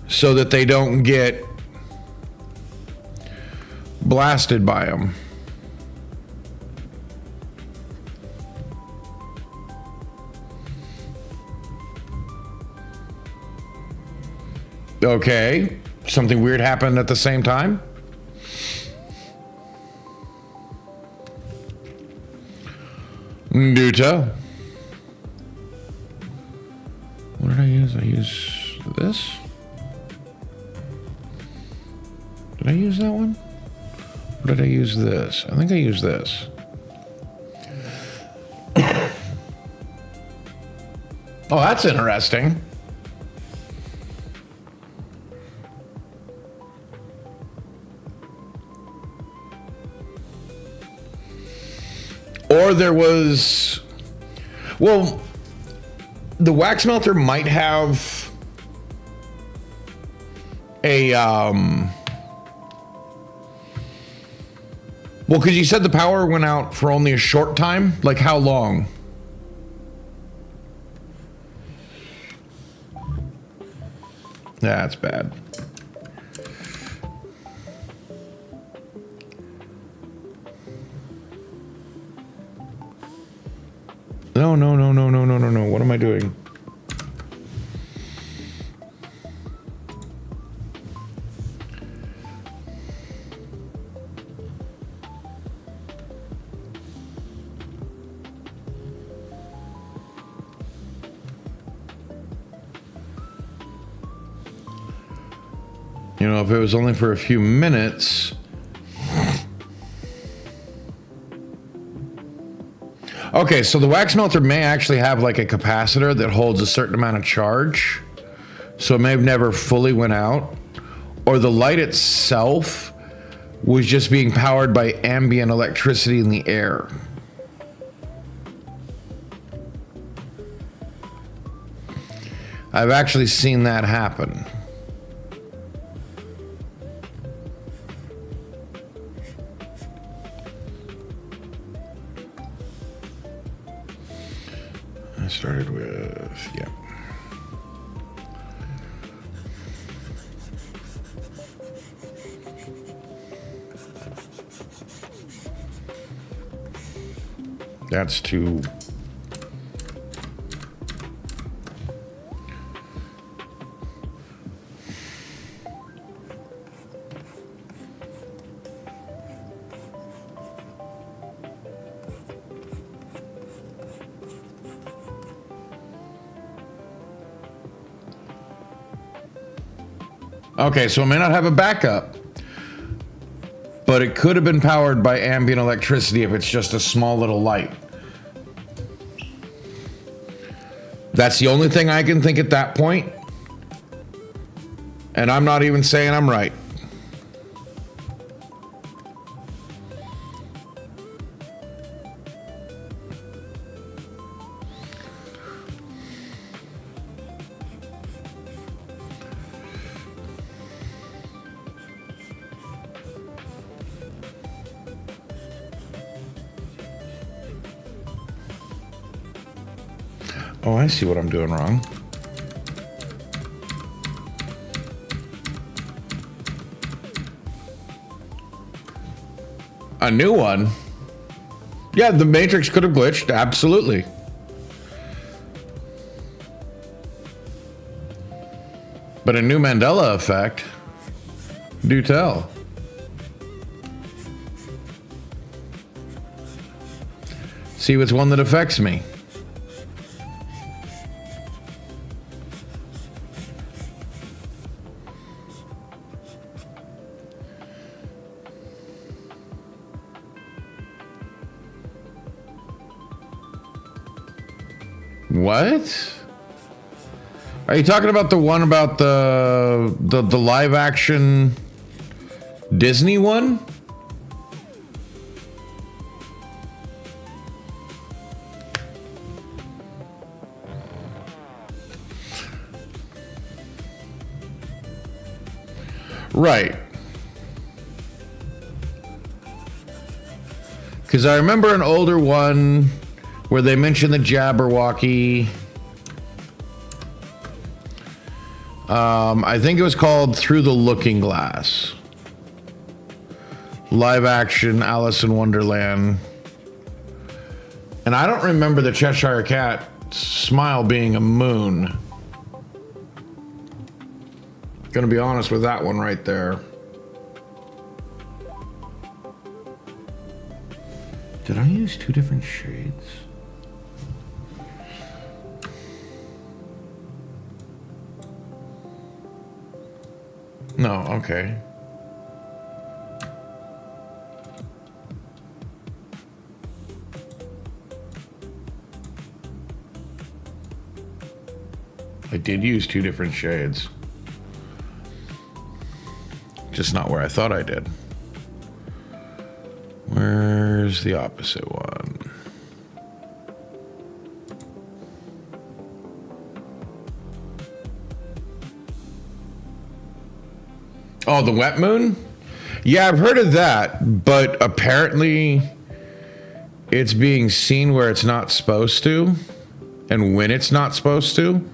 Speaker 1: so that they don't get blasted by them. Okay, something weird happened at the same time. Nuta. What did I use? I use this. Did I use that one? Or did I use this? I think I used this. Oh, that's interesting. Or there was, well, the wax melter might have a, well, because you said the power went out for only a short time. Like, how long? That's bad. No. What am I doing? You know, if it was only for a few minutes. Okay, so the wax melter may actually have like a capacitor that holds a certain amount of charge. So it may have never fully went out. Or the light itself was just being powered by ambient electricity in the air. I've actually seen that happen. I started with, yeah. That's too. Okay, so it may not have a backup, but it could have been powered by ambient electricity if it's just a small little light. That's the only thing I can think at that point. And I'm not even saying I'm right. Oh, I see what I'm doing wrong. A new one? Yeah, the Matrix could have glitched, absolutely. But a new Mandela effect? Do tell. See what's one that affects me. What? Are you talking about the one about the live action Disney one? Right. Because I remember an older one where they mentioned the Jabberwocky. I think it was called Through the Looking Glass. Live action Alice in Wonderland. And I don't remember the Cheshire Cat smile being a moon. Gonna be honest with that one right there. Did I use two different shades? No, okay. I did use two different shades. Just not where I thought I did. Where's the opposite one? Oh, the wet moon? Yeah, I've heard of that, but apparently it's being seen where it's not supposed to and when it's not supposed to.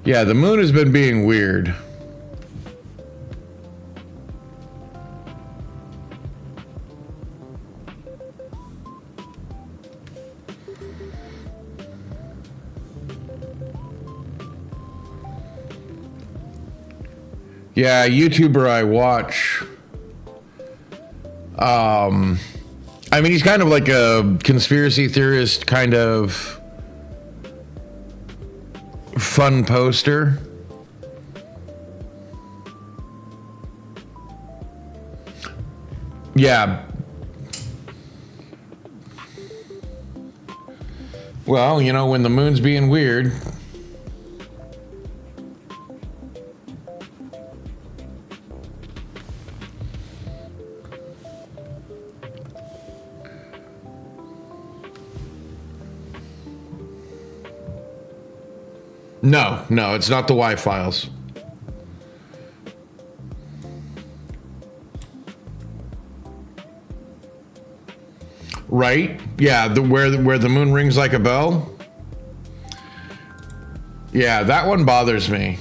Speaker 1: Yeah, the moon has been being weird. Yeah, a YouTuber I watch. I mean, he's kind of like a conspiracy theorist, kind of fun poster. Yeah. Well, you know, when the moon's being weird. No, it's not the Y files. Right? Yeah, where the moon rings like a bell. Yeah, that one bothers me.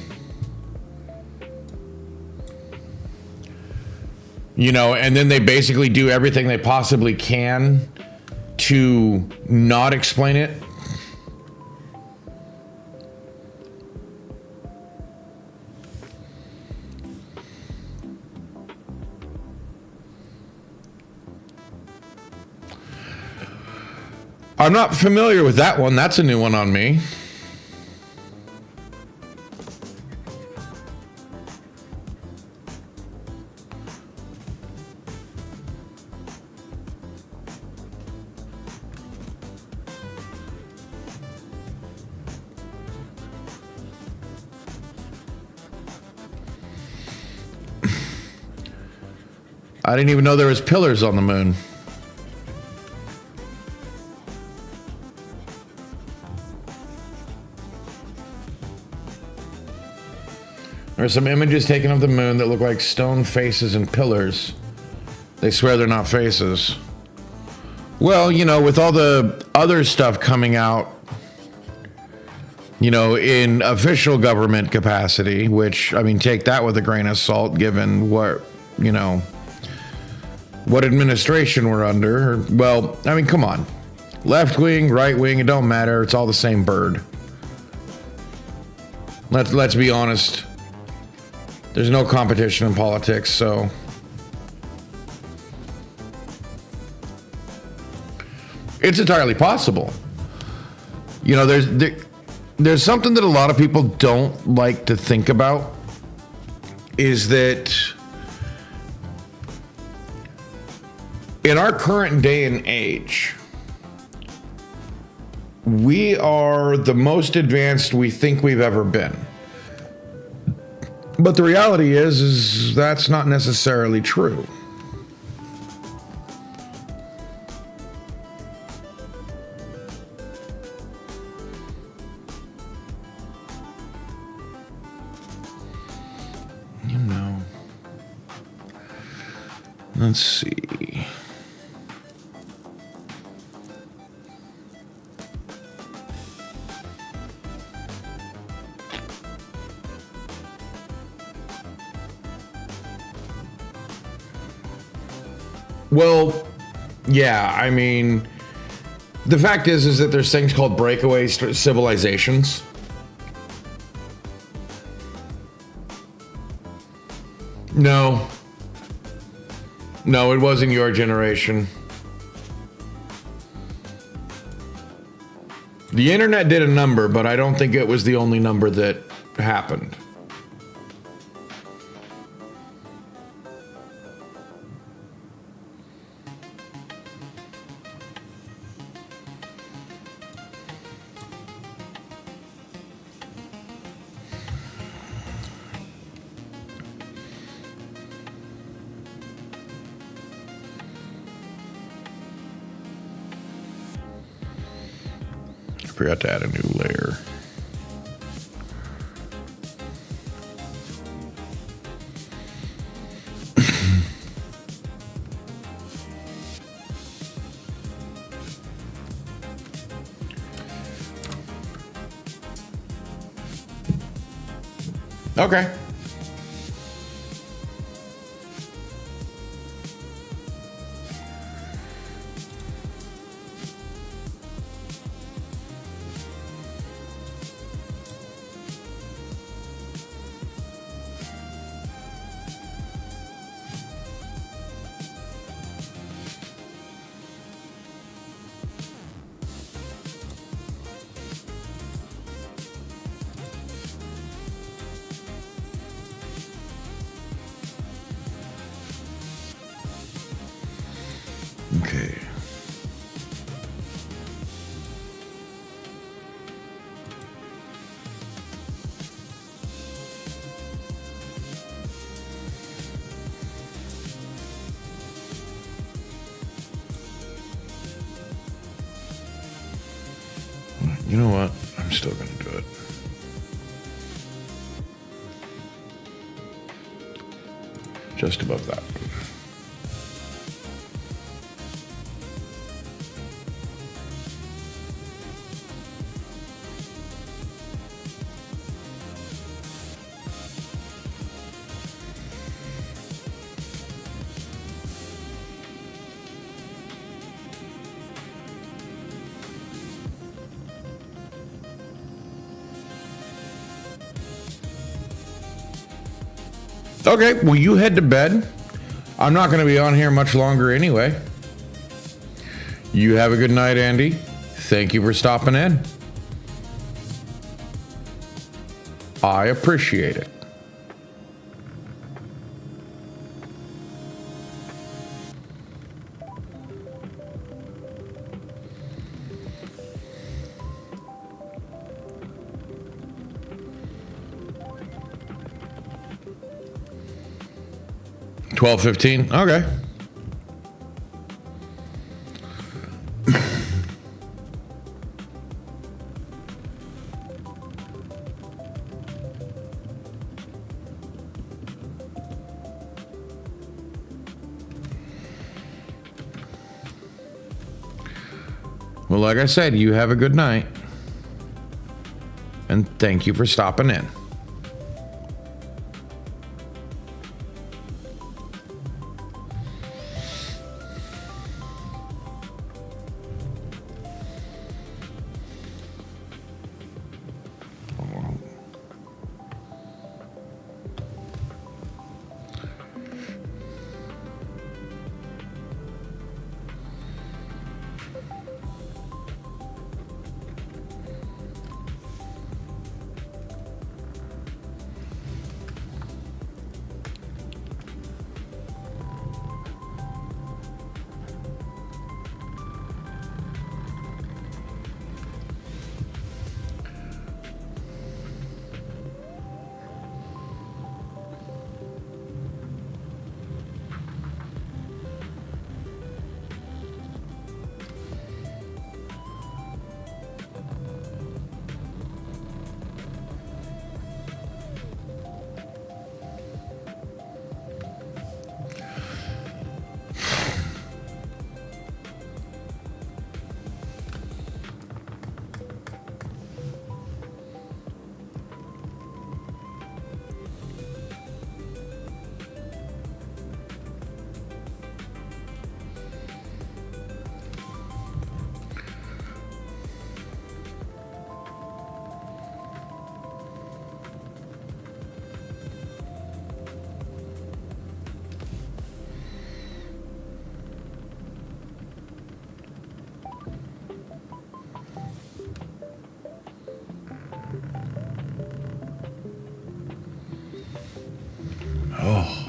Speaker 1: You know, and then they basically do everything they possibly can to not explain it. I'm not familiar with that one. That's a new one on me. I didn't even know there was pillars on the moon. There's some images taken of the moon that look like stone faces and pillars. They swear they're not faces. Well, you know, with all the other stuff coming out, you know, in official government capacity, which, I mean, take that with a grain of salt, given what, you know, what administration we're under. Well, I mean, come on. Left wing, right wing, it don't matter. It's all the same bird. Let's be honest. There's no competition in politics, so it's entirely possible. You know, there's something that a lot of people don't like to think about, is that in our current day and age, we are the most advanced we think we've ever been. But the reality is that's not necessarily true. You know, let's see. Well, yeah, I mean, the fact is that there's things called breakaway civilizations. No, it wasn't your generation. The internet did a number, but I don't think it was the only number that happened. Forgot to add a new layer. Okay. Okay. You know what? I'm still going to do it. Just above that. Okay, well, you head to bed. I'm not going to be on here much longer anyway. You have a good night, Andy. Thank you for stopping in. I appreciate it. 12:15. Okay. Well, like I said, you have a good night. And thank you for stopping in. Oh.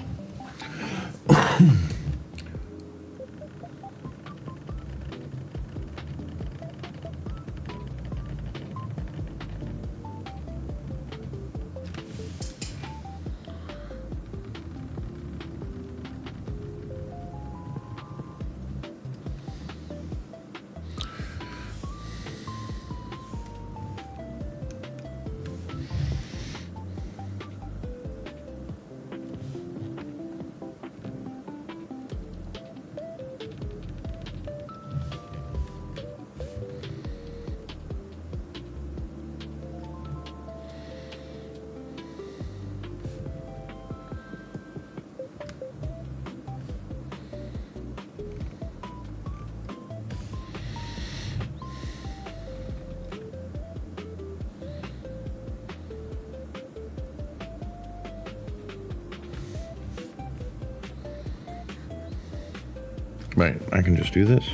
Speaker 1: Right, I can just do this.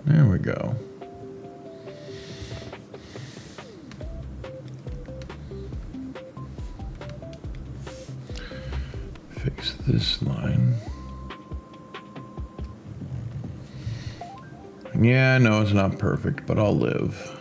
Speaker 1: There we go. Fix this line. Yeah, no, it's not perfect, but I'll live.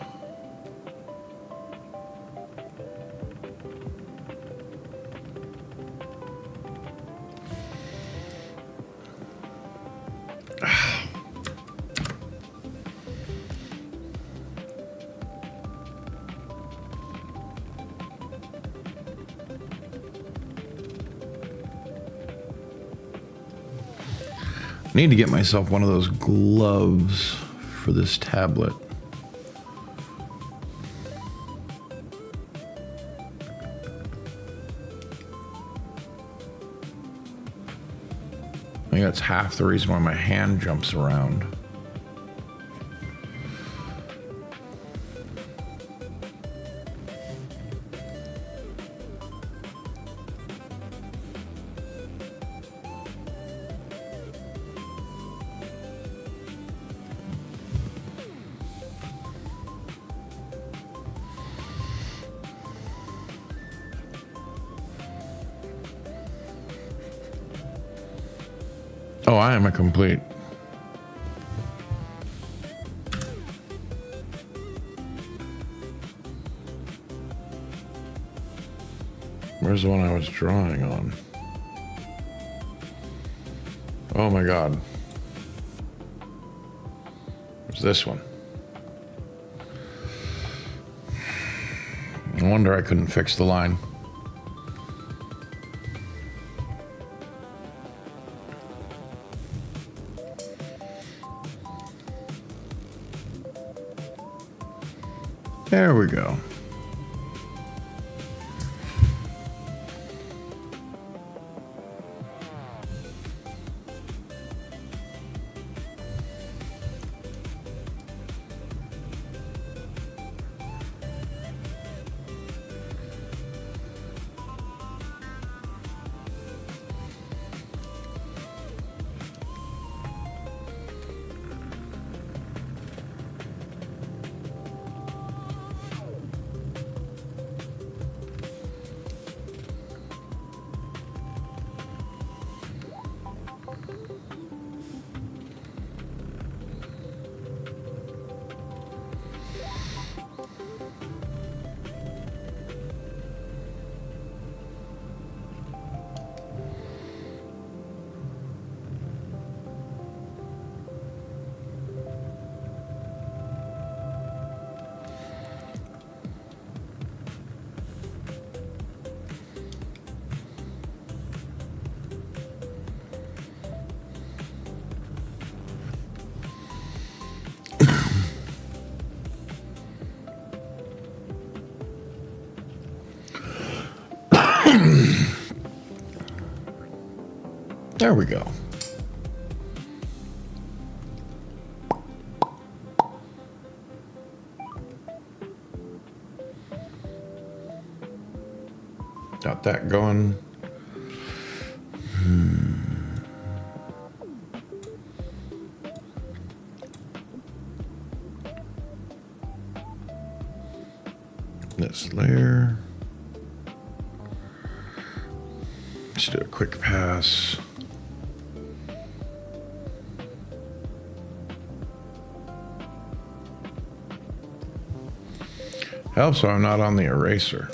Speaker 1: I need to get myself one of those gloves for this tablet. I think that's half the reason why my hand jumps around. Oh, I am a complete. Where's the one I was drawing on? Oh my God. It's this one. No wonder I couldn't fix the line. There we go. There we go. Got that going. This layer. Let's do a quick pass. Helps so I'm not on the eraser.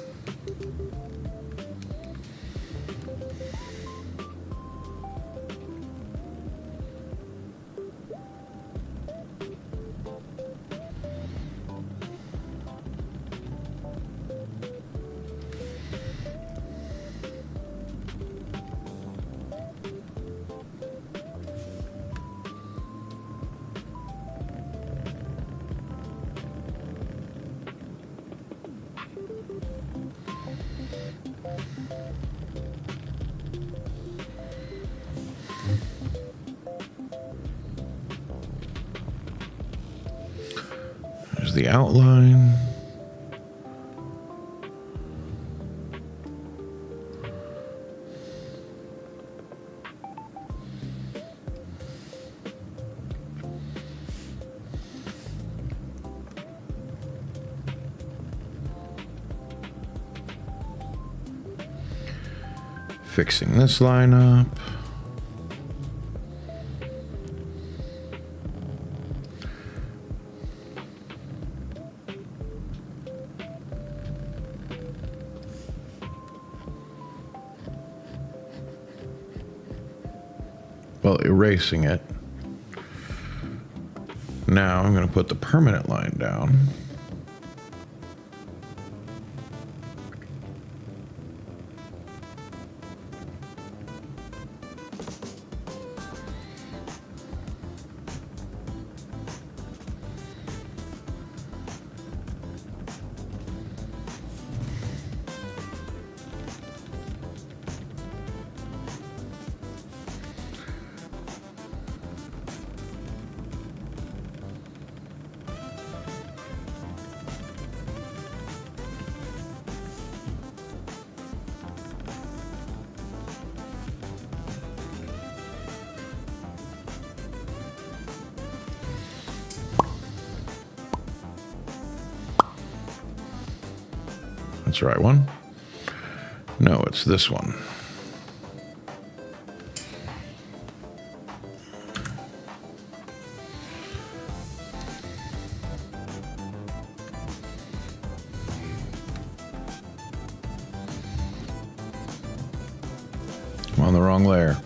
Speaker 1: There's the outline. Fixing this line up. Well, erasing it. Now I'm going to put the permanent line down. That's the right one. No, it's this one. I'm on the wrong layer.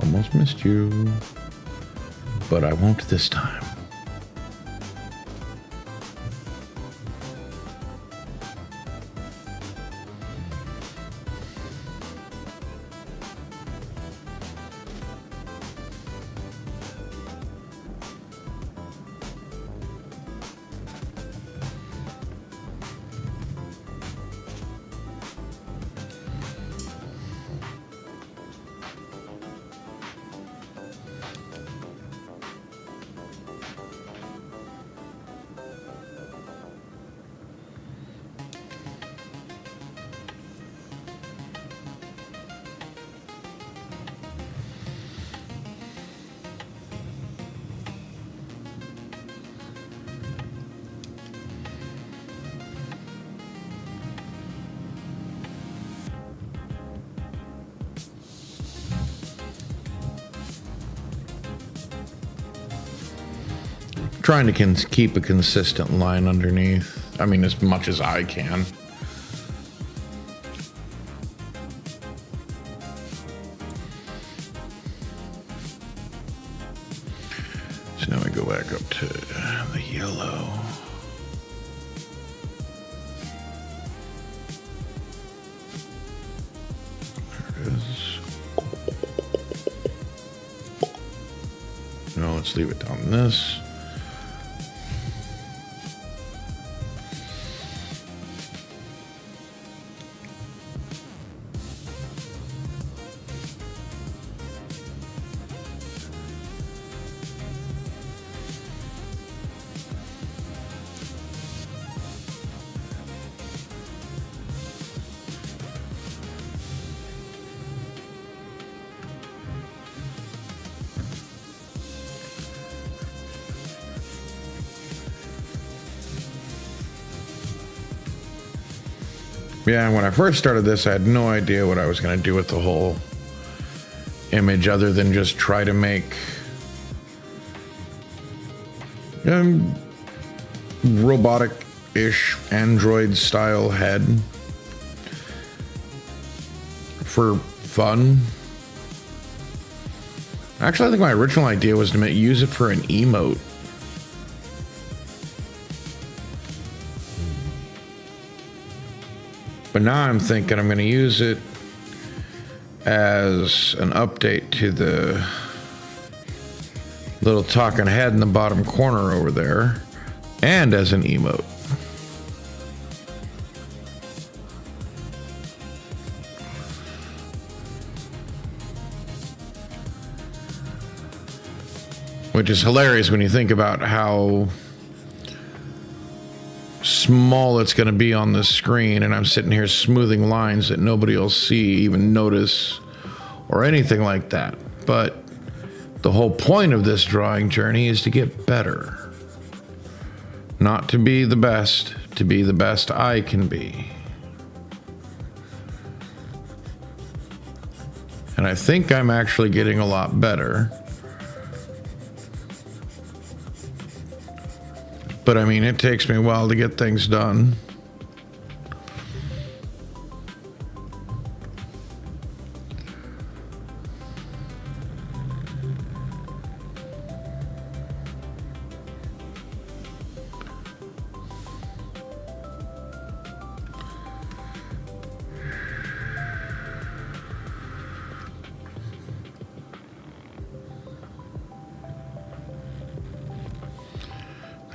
Speaker 1: Almost missed you, but I won't this time. Trying to keep a consistent line underneath. I mean, as much as I can. So now we go back up to the yellow. There it is. Now let's leave it down this. Yeah, when I first started this, I had no idea what I was going to do with the whole image other than just try to make robotic-ish Android-style head for fun. Actually, I think my original idea was to use it for an emote. But now I'm thinking I'm going to use it as an update to the little talking head in the bottom corner over there, and as an emote. Which is hilarious when you think about how small it's going to be on this screen, and I'm sitting here smoothing lines that nobody will see, even notice, or anything like that. But the whole point of this drawing journey is to get better. Not to be the best, to be the best I can be. And I think I'm actually getting a lot better. But I mean, it takes me a while to get things done.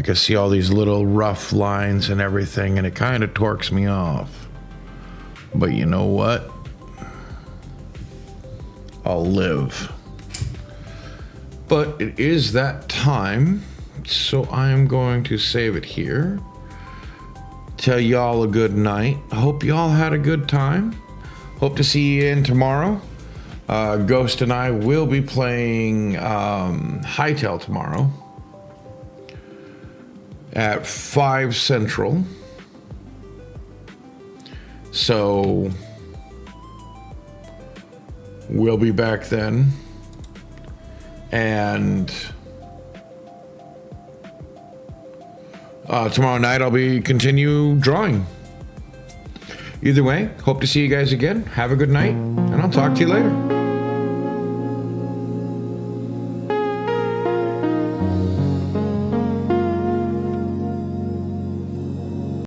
Speaker 1: Like I see all these little rough lines and everything, and it kind of torques me off. But you know what? I'll live. But it is that time, so I am going to save it here. Tell y'all a good night. I hope y'all had a good time. Hope to see you in tomorrow. Ghost and I will be playing Hytale tomorrow at 5 Central. So we'll be back then. And tomorrow night I'll be continue drawing. Either way, hope to see you guys again. Have a good night, and I'll talk to you later.